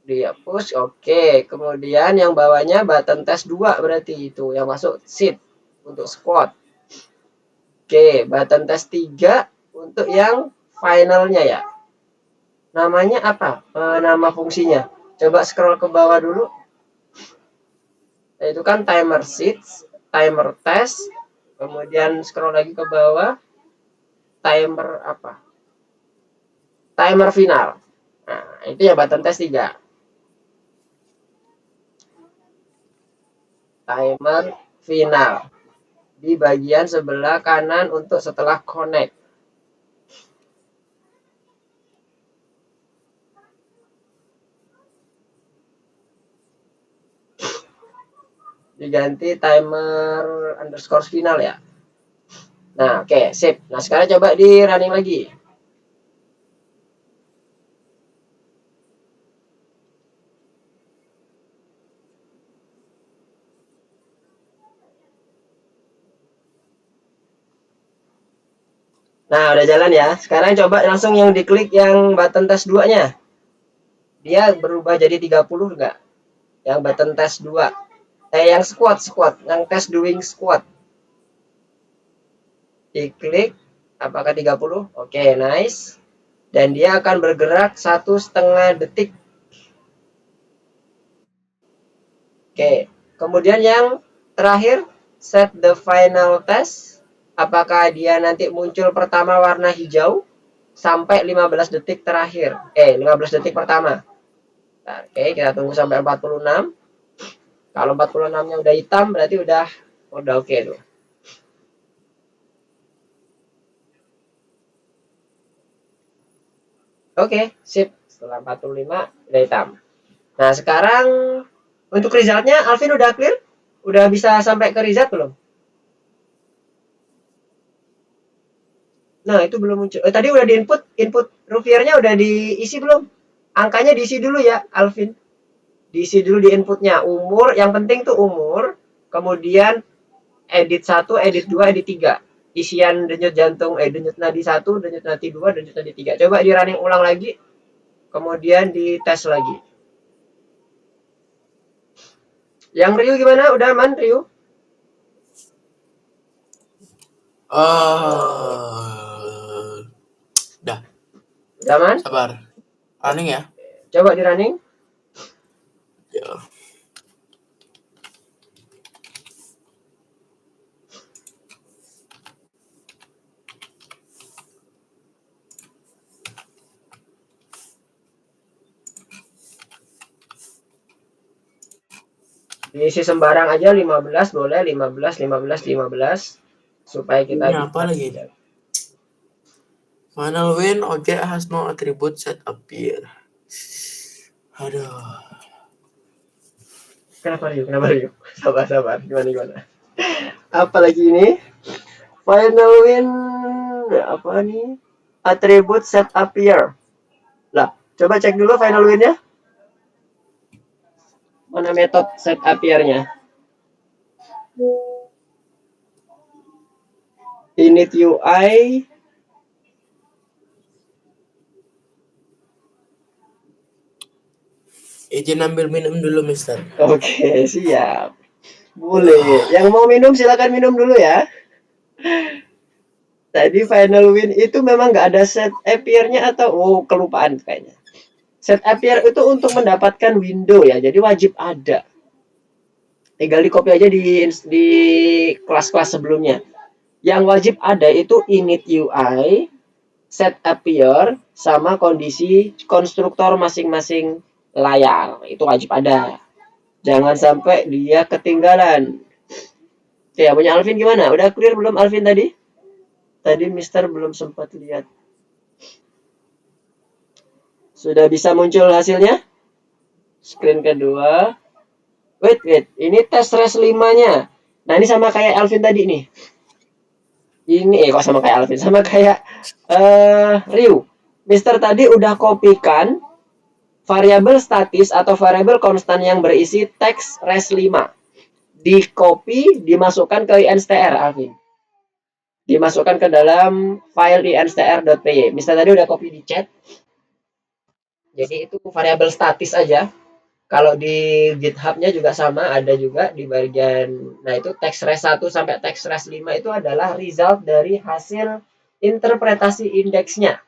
dihapus. Oke, kemudian yang bawahnya button test 2 berarti itu yang masuk sit untuk squat. Oke, button test 3 untuk yang finalnya ya. Namanya apa? Nama fungsinya. Coba scroll ke bawah dulu. Itu kan timer seats, timer test, kemudian scroll lagi ke bawah. Timer apa? Timer final. Nah, itu ya button test 3. Timer final. Di bagian sebelah kanan untuk setelah connect. diganti timer underscore final ya. Nah, oke, sip. Nah, sekarang coba di running lagi. Nah, udah jalan ya. Sekarang coba langsung yang diklik yang button tes 2-nya. Dia berubah jadi 30 enggak? Yang button tes 2. Yang squat, yang test doing squat. Diklik, apakah 30? Oke, nice. Dan dia akan bergerak 1,5 detik. Oke, kemudian yang terakhir, set the final test. Apakah dia nanti muncul pertama warna hijau sampai 15 detik terakhir. 15 detik pertama. Nah, oke, kita tunggu sampai 46. Kalau 46-nya udah hitam berarti udah oke tuh. Oke, sip. Setelah 45 udah hitam. Nah, sekarang untuk resultnya Alvin udah clear? Udah bisa sampai ke result belum? Nah, itu belum muncul. Tadi udah di input Ruviernya udah diisi belum? Angkanya diisi dulu ya, Alvin. Diisi dulu di inputnya. Umur, yang penting tuh umur. Kemudian edit 1, edit 2, edit 3. Isian denyut jantung, denyut nadi 1, denyut nadi 2, denyut nadi 3. Coba di running ulang lagi. Kemudian dites lagi. Yang Ryu gimana? Udah aman, Ryu? Dah. Udah aman? Sabar. Running ya. Coba di running. Ya. Diisi sembarang aja 15 boleh, 15, 15, 15 supaya kita Ini apa lagi? Final win object has no attribute set appear. Aduh. Kenapa Ryu? Sabar. Gimana? Apa lagi ini? Final win apa nih? Attribute set appear. Lah, coba cek dulu final win-nya. Mana metode set appear-nya? Init UI. Izin ambil minum dulu, Mister. Oke, siap. Boleh. Yang mau minum silakan minum dulu ya. Tadi final win itu memang nggak ada set appear-nya atau kelupaan kayaknya. Set appear itu untuk mendapatkan window ya, jadi wajib ada. Tinggal di copy aja di kelas-kelas sebelumnya. Yang wajib ada itu init UI, set appear, sama kondisi konstruktor masing-masing layar. Itu wajib ada. Jangan sampai dia ketinggalan. Oke, punya Alvin gimana? Udah clear belum Alvin tadi? Tadi Mister belum sempat lihat. Sudah bisa muncul hasilnya? Screen kedua. Wait. Ini tes res 5-nya. Nah, ini sama kayak Alvin tadi nih. Ini kok sama kayak Alvin? Sama kayak Ryu. Mister tadi udah kopikan variabel statis atau variabel konstan yang berisi teks res 5. Di copy, dimasukkan ke instr, Alvin. Dimasukkan ke dalam file instr.py. Mister tadi udah copy di chat. Jadi itu variabel statis aja. Kalau di GitHub-nya juga sama, ada juga di bagian, nah itu teks res 1 sampai teks res 5 itu adalah result dari hasil interpretasi indeksnya.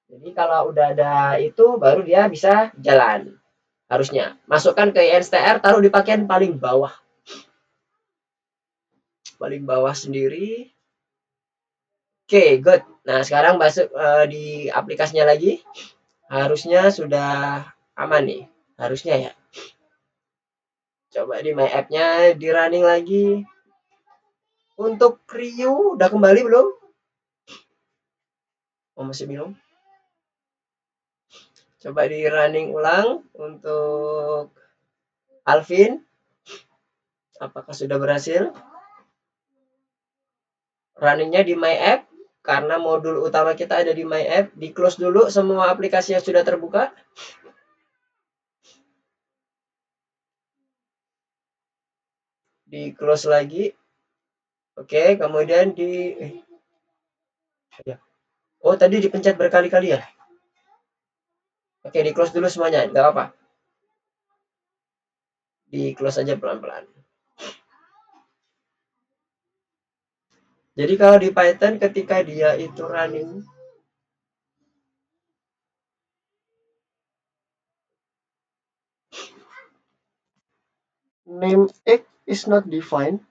Jadi kalau udah ada itu, baru dia bisa jalan. Harusnya. Masukkan ke instr, taruh di bagian paling bawah. Paling bawah sendiri. Oke, good. Nah, sekarang masuk di aplikasinya lagi. Harusnya sudah aman nih. Harusnya ya. Coba di my app-nya di running lagi. Untuk Ryu udah kembali belum? Oh, masih belum. Coba di running ulang untuk Alvin. Apakah sudah berhasil? Runningnya di My App, karena modul utama kita ada di My App. Di close dulu semua aplikasi yang sudah terbuka. Di close lagi. Oke, kemudian oh tadi dipencet berkali-kali ya. Oke, di close dulu semuanya, nggak apa-apa. Di close aja pelan-pelan. Jadi kalau di Python ketika dia itu running, name egg is not defined.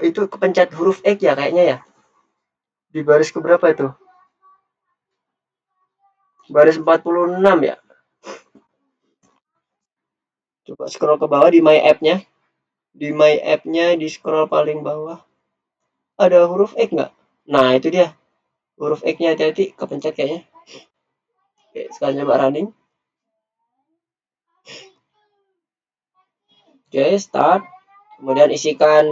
Itu kepencet huruf X ya kayaknya ya. Di baris keberapa itu? Baris 46 ya. Coba scroll ke bawah di My App-nya. Di My App-nya di scroll paling bawah. Ada huruf X nggak? Nah itu dia. Huruf X-nya hati-hati kepencet kayaknya. Oke, sekarang coba running. Oke, start. Kemudian isikan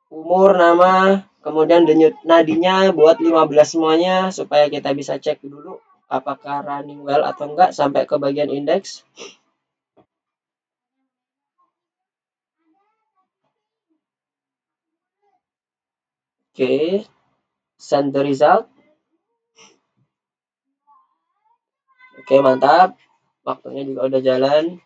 umur, nama, kemudian denyut nadinya buat 15 semuanya supaya kita bisa cek dulu apakah running well atau enggak sampai ke bagian indeks. Oke, send the result. Oke, mantap. Waktunya juga udah jalan.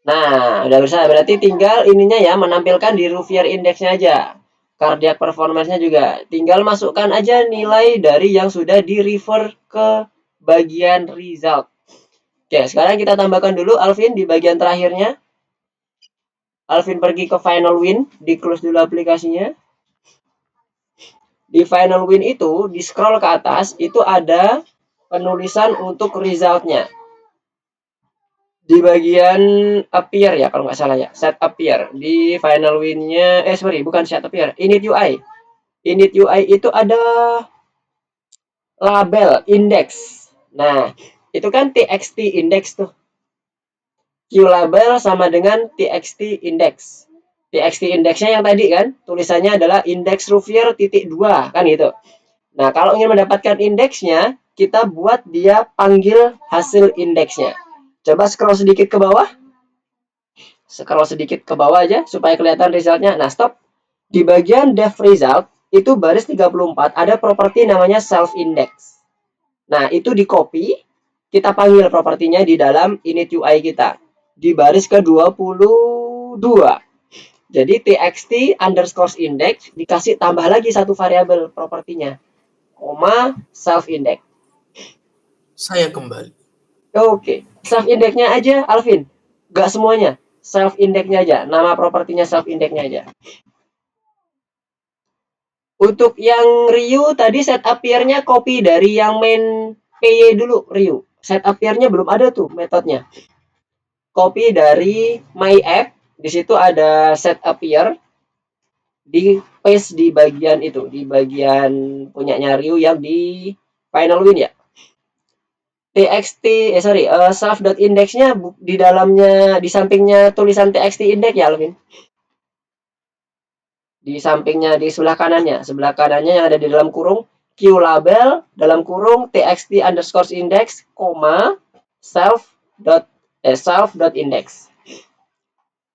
Nah, udah bisa. Berarti tinggal ininya ya, menampilkan di Rouvier indeksnya aja. Cardiac performance-nya juga. Tinggal masukkan aja nilai dari yang sudah di-refer ke bagian result. Oke, sekarang kita tambahkan dulu Alvin di bagian terakhirnya. Alvin pergi ke Final Win, di close dulu aplikasinya. Di Final Win itu, di scroll ke atas, itu ada penulisan untuk result-nya. Di bagian appear ya, kalau nggak salah ya, set appear. Di Final Win-nya, bukan set appear, init UI. Init UI itu ada label index. Nah, itu kan txt index tuh. QLabel sama dengan txt index. TXT indeksnya yang tadi kan, tulisannya adalah index Rouvier .2 kan gitu. Nah, kalau ingin mendapatkan indeksnya, kita buat dia panggil hasil indeksnya. Coba scroll sedikit ke bawah. Scroll sedikit ke bawah aja supaya kelihatan resultnya. Nah, stop. Di bagian def result, itu baris 34, ada properti namanya self index. Nah, itu di copy, kita panggil propertinya di dalam init UI kita. Di baris ke-22. Jadi txt underscore index dikasih tambah lagi satu variabel propertinya, koma self index. Saya kembali. Oke, self indexnya aja Alvin, nggak semuanya, self indexnya aja, nama propertinya self indexnya aja. Untuk yang Ryu tadi set appear-nya copy dari yang main PY dulu Ryu. Set appear-nya belum ada tuh metodenya. Copy dari My App, di situ ada set appear. Di paste di bagian itu, di bagian punyanya Ryu yang di Final Win ya. txt self.index-nya di dalamnya, di sampingnya tulisan txt index ya Alvin. Di sampingnya, di sebelah kanannya yang ada di dalam kurung QLabel dalam kurung txt underscore index, koma self.index,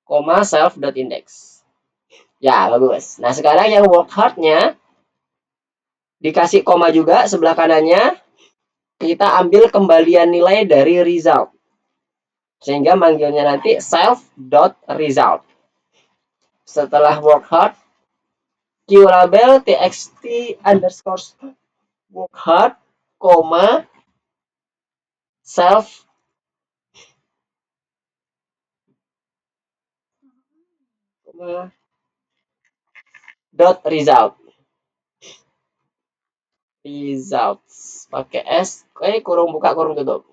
koma self.index. Ya, bagus. Nah, sekarang yang work hard-nya dikasih koma juga sebelah kanannya, kita ambil kembalian nilai dari result. Sehingga manggilnya nanti self.result. Setelah work hard, QLabel txt underscore work hard, koma self dot result. Results pakai S, kurung buka kurung tutup.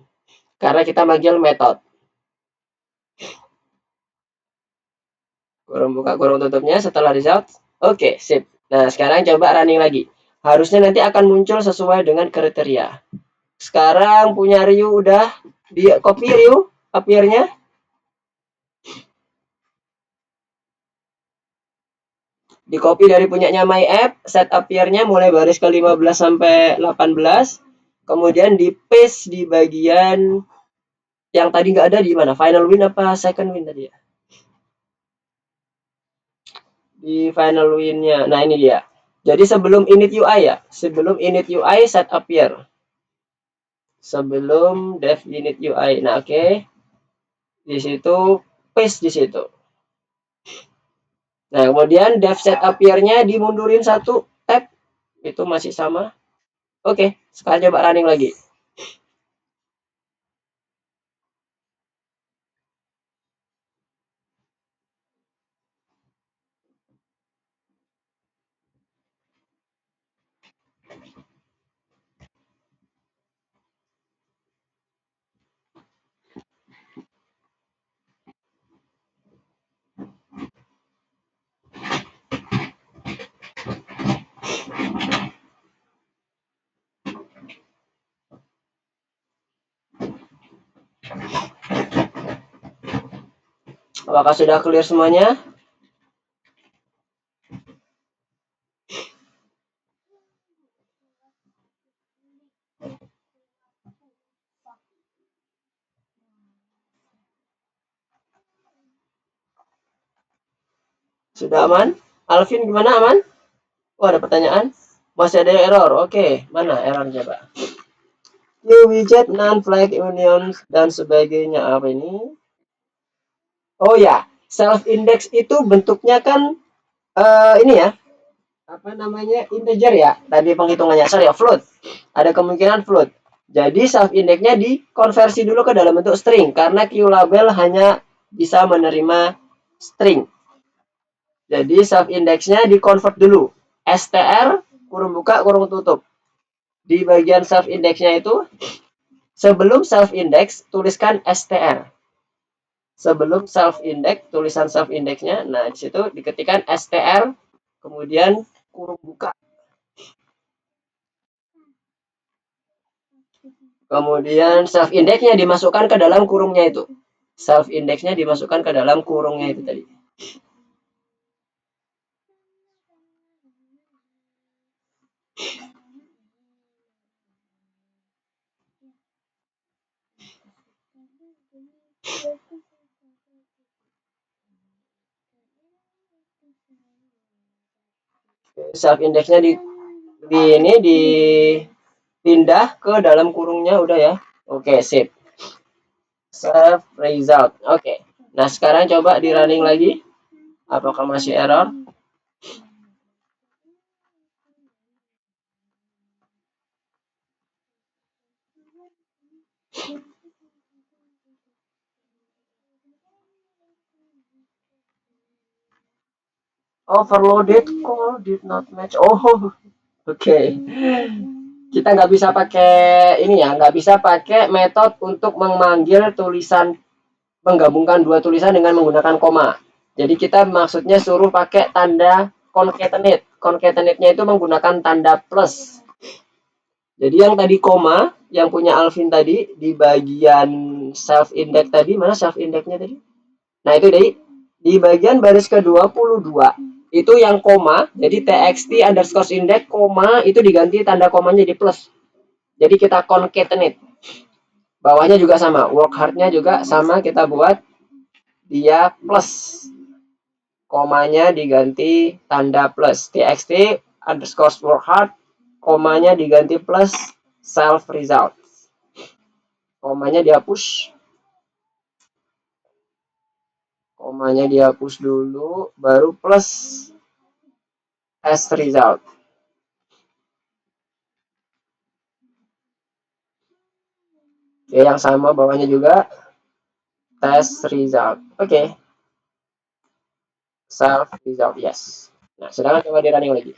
Karena kita manggil metode. Kurung buka kurung tutupnya setelah result. Oke, sip. Nah, sekarang coba running lagi. Harusnya nanti akan muncul sesuai dengan kriteria. Sekarang punya Ryu udah Di copy yuk appear-nya. Di copy dari punyanya my app, set appear-nya mulai baris ke 15 sampai 18. Kemudian di paste di bagian yang tadi nggak ada di mana? Final win apa second win tadi ya? Di final win-nya. Nah, ini dia. Jadi sebelum init UI ya, sebelum init UI set appear. Sebelum dev init UI. Nah, oke. Di situ paste di situ. Nah, kemudian dev set appear-nya dimundurin satu tab. Itu masih sama. Oke, sekarang coba running lagi. Apakah sudah clear semuanya? Sudah aman? Alvin gimana, aman? Oh, ada pertanyaan? Masih ada error. Oke, mana errornya, Pak? New widget, non-flag unions, dan sebagainya. Apa ini? Oh ya, self-index itu bentuknya kan ini ya. Apa namanya? Integer ya. Tadi penghitungannya. Sorry, float. Ada kemungkinan float. Jadi self-indexnya dikonversi dulu ke dalam bentuk string. Karena QLabel hanya bisa menerima string. Jadi self-indexnya di-convert dulu. str, kurung buka, kurung tutup. Di bagian self-indexnya itu, sebelum self-index, tuliskan str. Sebelum self-index, tulisan self-indexnya, nah disitu diketikkan str, kemudian kurung buka. Kemudian self-indexnya dimasukkan ke dalam kurungnya itu. Self-indexnya dimasukkan ke dalam kurungnya itu tadi. Self-indexnya ini dipindah ke dalam kurungnya udah ya. Oke, sip. Save result. Oke. Nah, sekarang coba di running lagi. Apakah masih error? Overloaded call did not match. Oh, oke. Kita nggak bisa pakai ini ya, nggak bisa pakai metode untuk memanggil tulisan, menggabungkan dua tulisan dengan menggunakan koma. Jadi kita maksudnya suruh pakai tanda concatenate. Concatenate-nya itu menggunakan tanda plus. Jadi yang tadi koma, yang punya Alvin tadi di bagian self index tadi, mana self indexnya tadi? Nah, itu di bagian baris ke-22 itu yang koma, jadi txt underscore index koma itu diganti tanda komanya jadi plus. Jadi kita concatenate. Bawahnya juga sama, work hard-nya juga sama, kita buat dia plus. Komanya diganti tanda plus. txt underscore work hard, komanya diganti plus self result. Komanya dihapus. Komanya dihapus dulu, baru plus test result. Oke, yang sama bawahnya juga test result. Oke. Self result, yes. Nah, sedangkan coba di running lagi.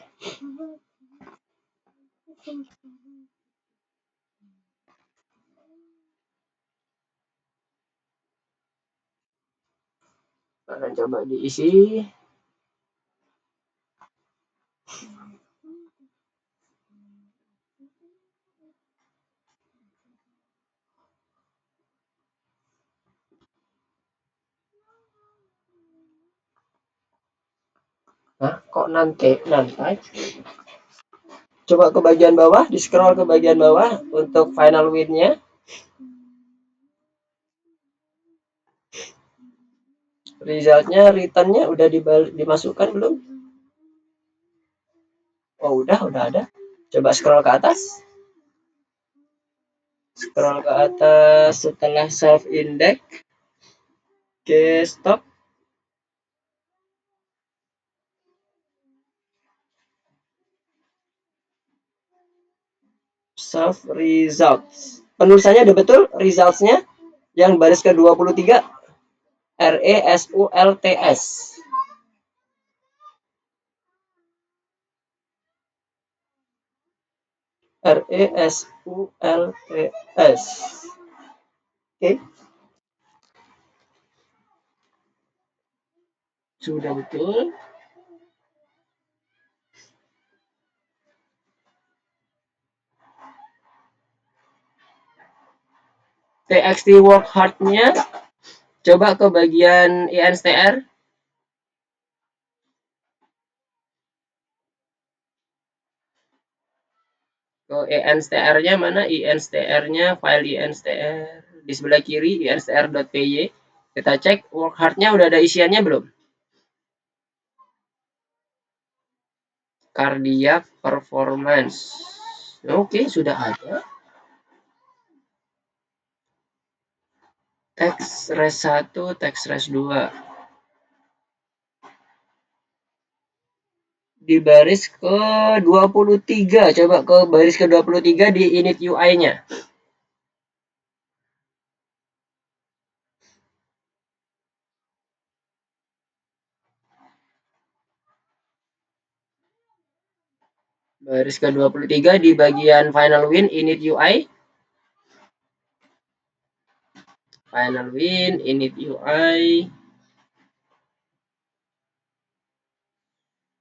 Dan coba diisi. Hah? Kok nanti? Coba ke bagian bawah, di scroll ke bagian bawah untuk final win-nya. Resultnya, return-nya udah dimasukkan belum? Oh, udah ada. Coba scroll ke atas. Scroll ke atas setelah self index. Oke, stop. Self results. Penulisannya udah betul results-nya yang baris ke-23 RESULTS. RESULTS. Oke. Sudah betul. TXT work hard-nya coba ke bagian INSTR. Ke INSTR-nya mana? INSTR-nya, file INSTR di sebelah kiri, instr.py. Kita cek work hard-nya udah ada isiannya belum? Cardiac performance. Oke, sudah ada. Teks res 1, teks res 2. Di baris ke-23, coba ke baris ke-23 di init UI-nya. Baris ke-23 di bagian final win init UI. Final win init UI.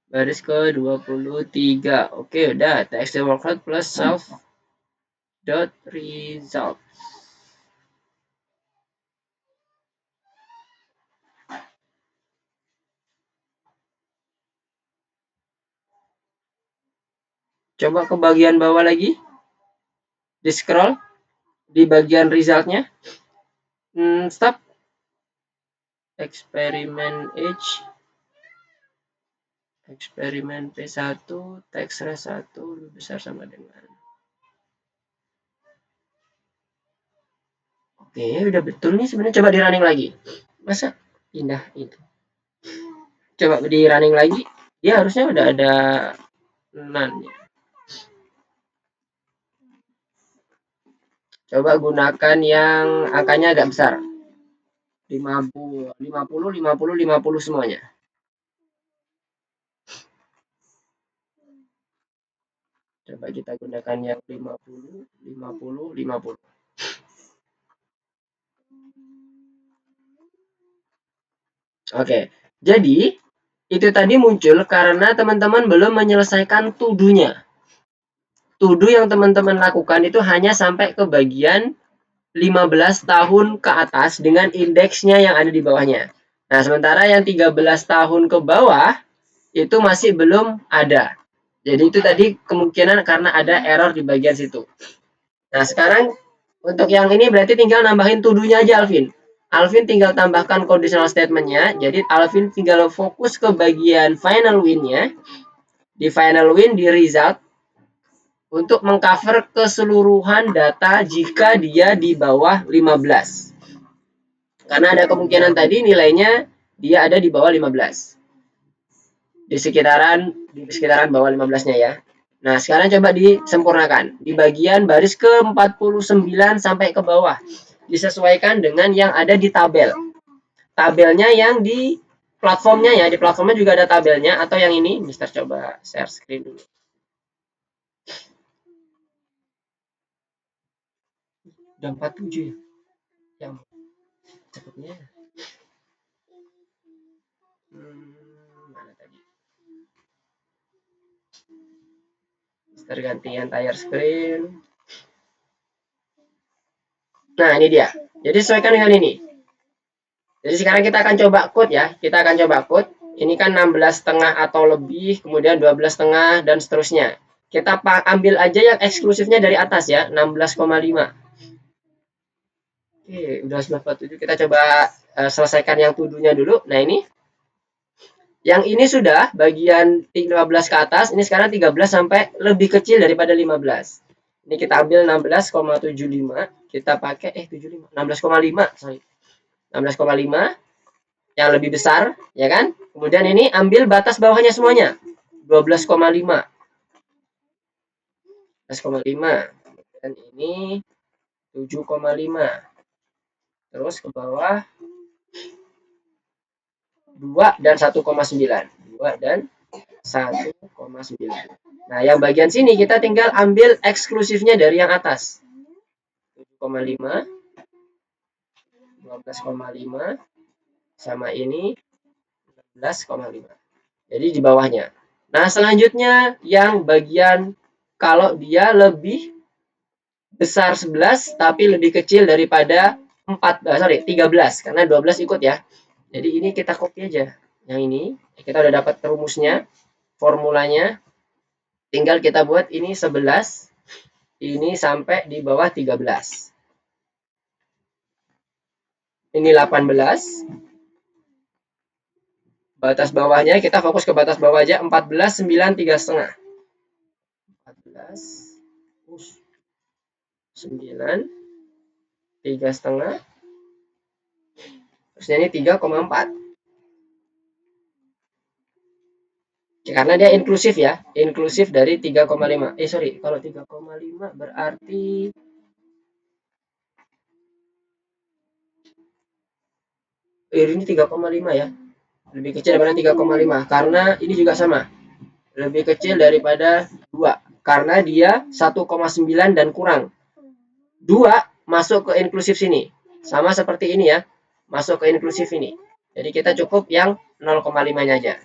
Baris ke-23. Oke, udah. TXT workload plus self dot result. Coba ke bagian bawah lagi. Di scroll. Di bagian resultnya. Stop. Eksperimen H. Eksperimen P1. Teks res 1 lebih besar sama dengan. Oke, udah betul nih sebenarnya. Coba di running lagi. Masa pindah itu? Coba di running lagi. Dia harusnya udah ada none. Coba gunakan yang angkanya agak besar. 50, 50 semuanya. Coba kita gunakan yang 50, 50, 50. Oke, jadi itu tadi muncul karena teman-teman belum menyelesaikan to-do-nya. To-do yang teman-teman lakukan itu hanya sampai ke bagian 15 tahun ke atas dengan indeksnya yang ada di bawahnya. Nah, sementara yang 13 tahun ke bawah itu masih belum ada. Jadi itu tadi kemungkinan karena ada error di bagian situ. Nah, sekarang untuk yang ini berarti tinggal nambahin to-do-nya aja, Alvin. Alvin tinggal tambahkan conditional statement-nya. Jadi Alvin tinggal fokus ke bagian final win-nya. Di final win, di result, untuk mengcover keseluruhan data jika dia di bawah 15. Karena ada kemungkinan tadi nilainya dia ada di bawah 15. Di sekitaran bawah 15-nya ya. Nah, sekarang coba disempurnakan. Di bagian baris ke-49 sampai ke bawah. Disesuaikan dengan yang ada di tabel. Tabelnya yang di platformnya ya. Di platformnya juga ada tabelnya. Atau yang ini, Mister coba share screen dulu. Udah 47 ya? Yang cepetnya. Mana tadi? Mister ganti entire screen. Nah, ini dia. Jadi sesuaikan dengan ini. Jadi sekarang kita akan coba code ya. Kita akan coba code. Ini kan 16,5 atau lebih, kemudian 12,5 dan seterusnya. Kita ambil aja yang eksklusifnya dari atas ya, 16,5. Oke, udah 9,47. Kita coba selesaikan yang tuduhnya dulu. Nah, ini. Yang ini sudah bagian 15 ke atas, ini sekarang 13 sampai lebih kecil daripada 15. Ini kita ambil 16,75, kita pakai 75, 16,5, sorry. 16,5 yang lebih besar, ya kan? Kemudian ini ambil batas bawahnya semuanya. 12,5. 12,5. Dan ini 7,5. Terus ke bawah 2 dan 1,9. 2 dan 1,9. Nah, yang bagian sini kita tinggal ambil eksklusifnya dari yang atas. 7,5, 12,5, sama ini 16,5. Jadi di bawahnya. Nah, selanjutnya yang bagian kalau dia lebih besar 11 tapi lebih kecil daripada 13 karena 12 ikut ya. Jadi ini kita copy aja. Yang ini kita udah dapat rumusnya, formulanya. Tinggal kita buat ini 11, ini sampai di bawah 13. Ini 18. Batas bawahnya kita fokus ke batas bawah aja, 14, 9, 3,5. 14, 9, 3,5. Terusnya ini 3,4. Karena dia inklusif ya, inklusif dari 3,5. Sorry, kalau 3,5 berarti ini 3,5 ya. Lebih kecil daripada 3,5 karena ini juga sama. Lebih kecil daripada 2 karena dia 1,9 dan kurang. 2 masuk ke inklusif sini. Sama seperti ini ya. Masuk ke inklusif ini. Jadi kita cukup yang 0,5-nya aja.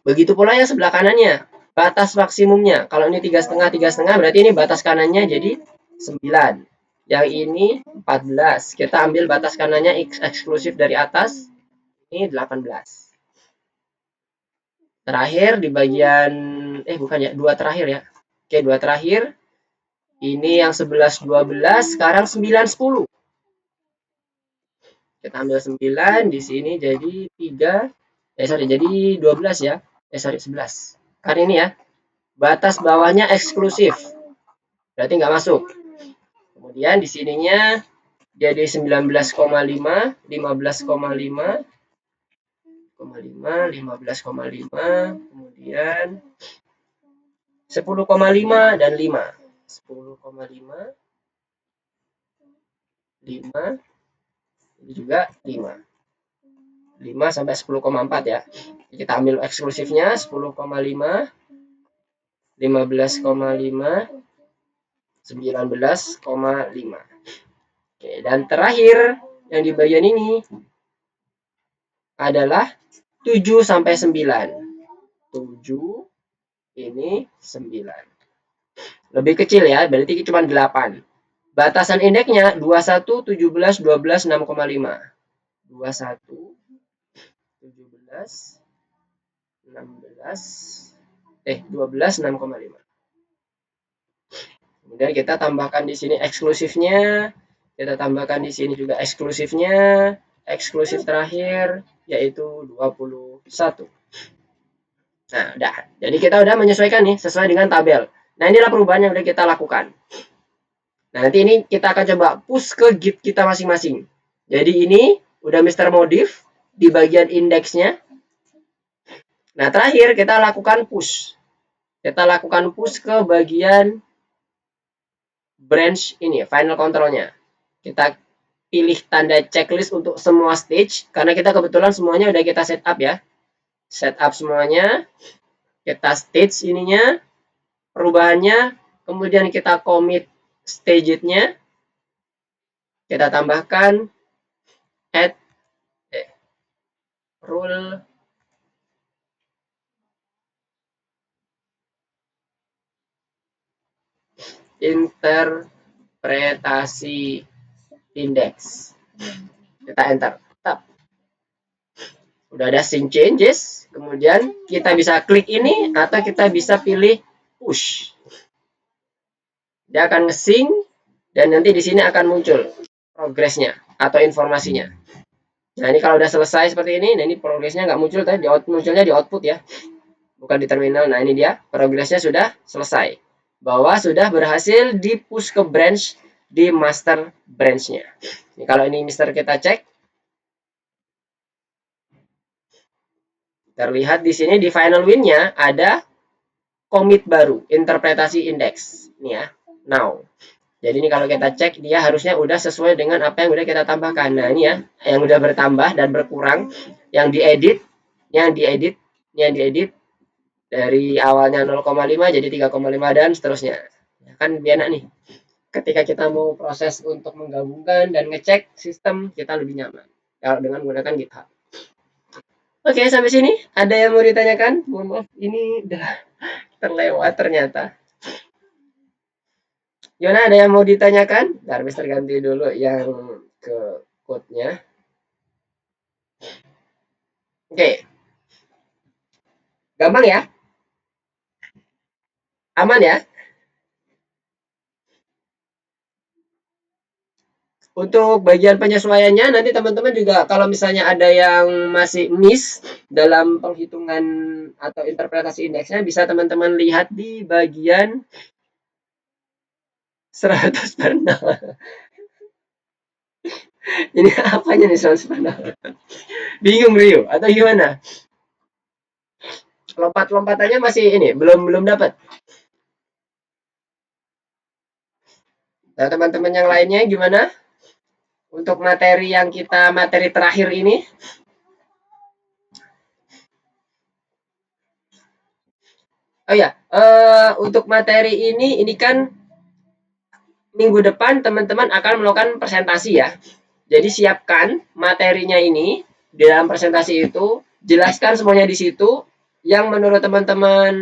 Begitu pula yang sebelah kanannya. Batas maksimumnya. Kalau ini 3,5 berarti ini batas kanannya jadi 9. Yang ini 14. Kita ambil batas kanannya eksklusif dari atas. Ini 18. Terakhir di bagian bukan ya, 2 terakhir ya. Oke, 2 terakhir. Ini yang 11, 12, sekarang 9, 10. Kita ambil 9, di sini jadi 3, jadi 12 ya. 11. Kan ini ya, batas bawahnya eksklusif. Berarti nggak masuk. Kemudian di sininya jadi 19,5, 15,5, 15,5, kemudian 10,5 dan 5. 10,5, 5, ini juga 5. 5 sampai 10,4 ya. Kita ambil eksklusifnya 10,5, 15,5, 19,5. Oke, dan terakhir yang di bagian ini adalah 7 sampai 9. 7, ini 9. Lebih kecil ya, berarti cuma 8. Batasan indeksnya 21, 17, 12, 6,5. 21, 17, 16, 12, 6,5. Kemudian kita tambahkan di sini eksklusifnya, kita tambahkan di sini juga eksklusifnya, eksklusif terakhir yaitu 21. Nah, udah. Jadi kita udah menyesuaikan nih sesuai dengan tabel. Nah, inilah perubahan yang udah kita lakukan. Nah, nanti ini kita akan coba push ke Git kita masing-masing. Jadi ini udah Mr. Modif di bagian indeksnya. Nah, terakhir kita lakukan push. Kita lakukan push ke bagian branch ini, final controlnya. Kita pilih tanda checklist untuk semua stage, karena kita kebetulan semuanya udah kita setup ya. Setup semuanya, kita stage ininya, perubahannya, kemudian kita commit stage-nya, kita tambahkan add rule interpretasi indeks. Kita enter. Tap. Udah ada sync changes, kemudian kita bisa klik ini atau kita bisa pilih push. Dia akan nge-sync dan nanti di sini akan muncul progresnya atau informasinya. Nah, ini kalau udah selesai seperti ini, nah ini progresnya nggak muncul tadi, munculnya di output ya, bukan di terminal. Nah, ini dia progresnya sudah selesai, bahwa sudah berhasil di push ke branch di master branch-nya. Ini kalau ini Mister kita cek, terlihat di sini di final win-nya ada commit baru, interpretasi indeks. Ini ya, now. Jadi ini kalau kita cek, dia harusnya udah sesuai dengan apa yang udah kita tambahkan. Nah, ini ya, yang udah bertambah dan berkurang, yang diedit, yang diedit dari awalnya 0,5 jadi 3,5 dan seterusnya. Ya, kan lebih enak nih. Ketika kita mau proses untuk menggabungkan dan ngecek sistem, kita lebih nyaman kalau dengan menggunakan GitHub. Oke, sampai sini ada yang mau ditanyakan? Mohon maaf, ini udah terlewat ternyata. Yona, ada yang mau ditanyakan? Bentar, Mister ganti dulu yang ke code-nya. Oke. Gampang ya? Aman ya? Untuk bagian penyesuaiannya, nanti teman-teman juga kalau misalnya ada yang masih miss dalam penghitungan atau interpretasi indeksnya, bisa teman-teman lihat di bagian 100 per 0. Ini apanya nih 100 per 0? Bingung Rio atau gimana? Lompat-lompatannya masih ini, belum dapat. Nah, teman-teman yang lainnya gimana? Untuk materi yang materi terakhir ini. Oh ya, untuk materi ini kan minggu depan teman-teman akan melakukan presentasi ya. Jadi siapkan materinya ini di dalam presentasi itu, jelaskan semuanya di situ. Yang menurut teman-teman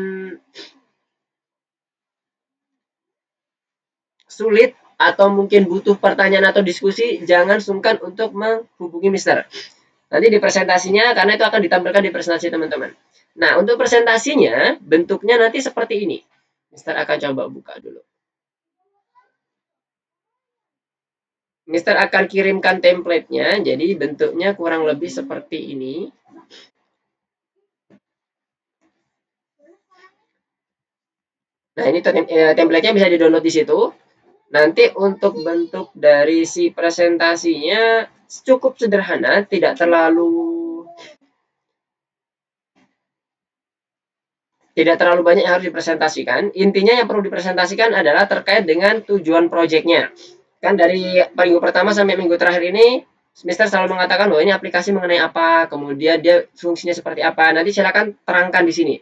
sulit atau mungkin butuh pertanyaan atau diskusi, jangan sungkan untuk menghubungi Mister. Nanti di presentasinya, karena itu akan ditampilkan di presentasi teman-teman. Nah, untuk presentasinya, bentuknya nanti seperti ini. Mister akan coba buka dulu. Mister akan kirimkan template-nya, jadi bentuknya kurang lebih seperti ini. Nah, ini template-nya bisa di-download di situ. Nanti untuk bentuk dari si presentasinya cukup sederhana, tidak terlalu banyak yang harus dipresentasikan. Intinya yang perlu dipresentasikan adalah terkait dengan tujuan proyeknya. Kan dari minggu pertama sampai minggu terakhir ini, Mister selalu mengatakan bahwa ini aplikasi mengenai apa, kemudian dia fungsinya seperti apa. Nanti silakan terangkan di sini.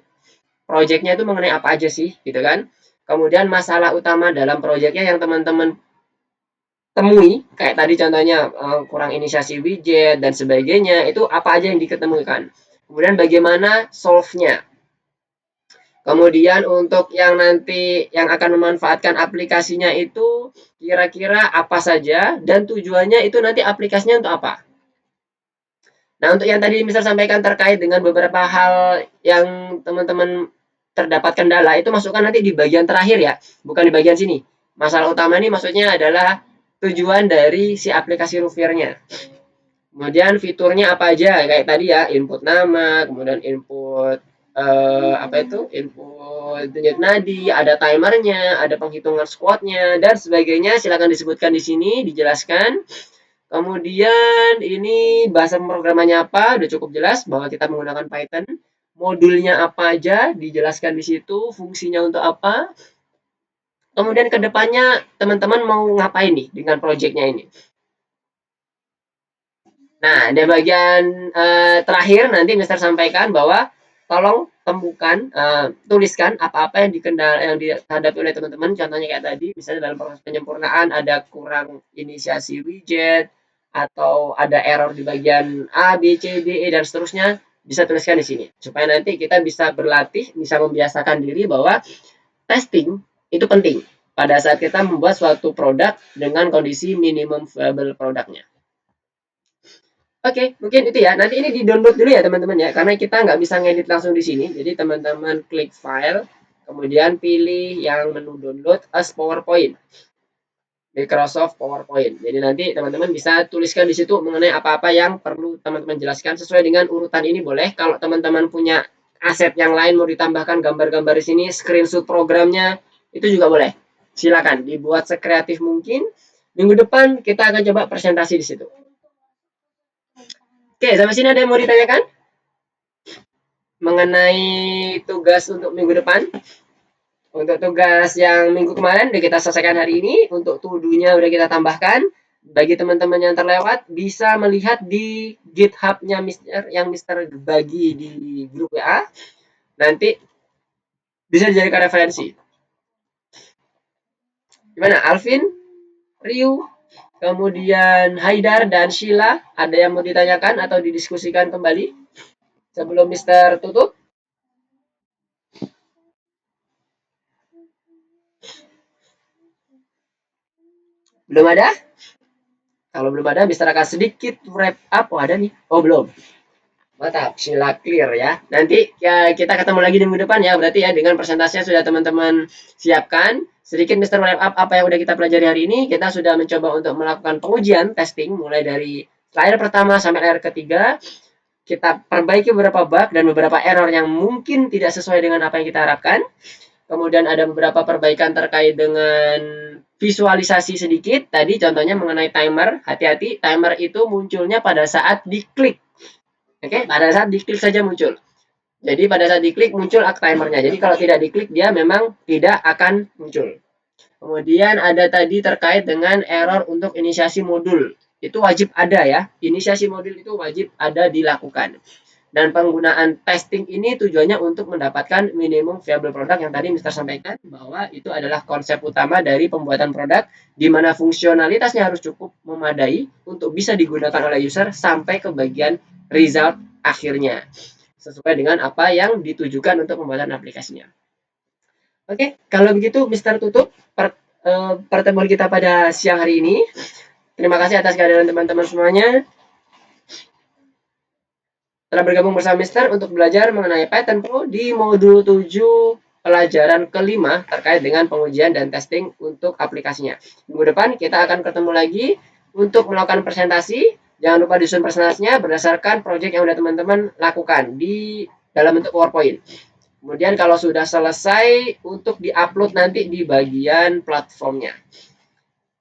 Proyeknya itu mengenai apa aja sih, gitu kan? Kemudian masalah utama dalam proyeknya yang teman-teman temui, kayak tadi contohnya kurang inisiasi widget dan sebagainya, itu apa aja yang diketemukan. Kemudian bagaimana solve-nya. Kemudian untuk yang nanti yang akan memanfaatkan aplikasinya itu kira-kira apa saja dan tujuannya itu nanti aplikasinya untuk apa. Nah, untuk yang tadi Mister sampaikan terkait dengan beberapa hal yang teman-teman terdapat kendala, itu masukkan nanti di bagian terakhir ya, bukan di bagian sini. Masalah utama ini maksudnya adalah tujuan dari si aplikasi Rouvir-nya. Kemudian fiturnya apa aja, kayak tadi ya, input nama, kemudian input input denyut nadi, ada timernya, ada penghitungan squat-nya, dan sebagainya. Silakan disebutkan di sini, dijelaskan. Kemudian ini bahasa pemrogramannya apa, udah cukup jelas bahwa kita menggunakan Python. Modulnya apa aja, dijelaskan di situ, fungsinya untuk apa. Kemudian ke depannya teman-teman mau ngapain nih dengan proyeknya ini. Nah, di bagian terakhir nanti Mister sampaikan bahwa tolong temukan, tuliskan apa-apa yang dihadapi oleh teman-teman. Contohnya kayak tadi, misalnya dalam proses penyempurnaan ada kurang inisiasi widget, atau ada error di bagian A, B, C, D, E, dan seterusnya, bisa tuliskan di sini. Supaya nanti kita bisa berlatih, bisa membiasakan diri bahwa testing itu penting pada saat kita membuat suatu produk dengan kondisi minimum viable produknya. Oke, mungkin itu ya. Nanti ini di-download dulu ya teman-teman ya, karena kita nggak bisa ngedit langsung di sini. Jadi teman-teman klik file, kemudian pilih yang menu download as PowerPoint. Microsoft PowerPoint. Jadi nanti teman-teman bisa tuliskan di situ mengenai apa-apa yang perlu teman-teman jelaskan sesuai dengan urutan ini boleh. Kalau teman-teman punya aset yang lain mau ditambahkan gambar-gambar di sini, screenshot programnya itu juga boleh. Silakan dibuat sekreatif mungkin. Minggu depan kita akan coba presentasi di situ. Oke, sampai sini ada yang mau ditanyakan mengenai tugas untuk minggu depan? Untuk tugas yang minggu kemarin udah kita selesaikan hari ini, untuk to-do-nya udah kita tambahkan. Bagi teman-teman yang terlewat, bisa melihat di GitHub-nya Mister yang Mister bagi di grup WA. Nanti bisa dijadikan referensi. Gimana? Alvin, Ryu, kemudian Haidar dan Sheila, ada yang mau ditanyakan atau didiskusikan kembali sebelum Mister tutup? Belum ada? Kalau belum ada, Mister akan sedikit wrap up. Oh, ada nih. Oh, belum. Mantap, Sheila clear ya. Nanti ya, kita ketemu lagi di minggu depan ya. Berarti ya dengan presentasinya sudah teman-teman siapkan. Sedikit Mister wrap up apa yang udah kita pelajari hari ini. Kita sudah mencoba untuk melakukan pengujian testing mulai dari layar pertama sampai layar ketiga. Kita perbaiki beberapa bug dan beberapa error yang mungkin tidak sesuai dengan apa yang kita harapkan. Kemudian ada beberapa perbaikan terkait dengan visualisasi sedikit. Tadi contohnya mengenai timer. Hati-hati, timer itu munculnya pada saat diklik. Oke, pada saat diklik saja muncul. Jadi pada saat diklik muncul timernya. Jadi kalau tidak diklik dia memang tidak akan muncul. Kemudian ada tadi terkait dengan error untuk inisiasi modul. Itu wajib ada ya. Inisiasi modul itu wajib ada dilakukan. Dan penggunaan testing ini tujuannya untuk mendapatkan minimum viable product yang tadi Mister sampaikan bahwa itu adalah konsep utama dari pembuatan produk di mana fungsionalitasnya harus cukup memadai untuk bisa digunakan oleh user sampai ke bagian result akhirnya sesuai dengan apa yang ditujukan untuk pembuatan aplikasinya. Oke, kalau begitu Mister tutup pertemuan kita pada siang hari ini. Terima kasih atas kehadiran teman-teman semuanya telah bergabung bersama Mister untuk belajar mengenai Python Pro di modul 7 pelajaran kelima terkait dengan pengujian dan testing untuk aplikasinya. Minggu depan kita akan ketemu lagi untuk melakukan presentasi. Jangan lupa disusun presentasinya berdasarkan proyek yang sudah teman-teman lakukan di dalam bentuk PowerPoint. Kemudian kalau sudah selesai untuk diupload nanti di bagian platformnya.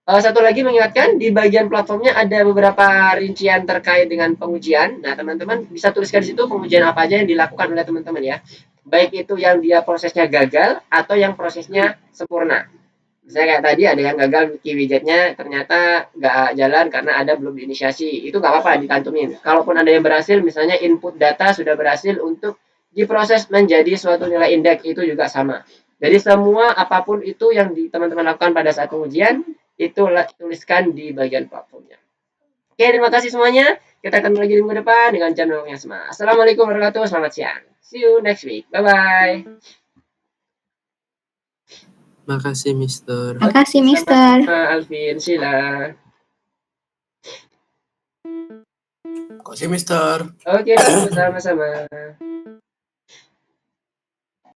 Satu lagi mengingatkan di bagian platformnya ada beberapa rincian terkait dengan pengujian. Nah, teman-teman bisa tuliskan di situ pengujian apa aja yang dilakukan oleh teman-teman ya. Baik itu yang dia prosesnya gagal atau yang prosesnya sempurna. Misalnya kayak tadi ada yang gagal key widgetnya ternyata nggak jalan karena ada belum diinisiasi. Itu nggak apa-apa dicantumin. Kalaupun ada yang berhasil, misalnya input data sudah berhasil untuk diproses menjadi suatu nilai indeks, itu juga sama. Jadi semua apapun itu yang teman-teman lakukan pada saat pengujian, itu tuliskan di bagian platformnya. Oke, terima kasih semuanya. Kita ketemu lagi di minggu depan dengan jam yang sama. Assalamualaikum warahmatullahi wabarakatuh. Selamat siang. See you next week. Bye-bye. Makasih, Mister. Makasih, Mister. Sama-sama, Alvin, Sheila. Makasih, Mister. Oke, sama-sama.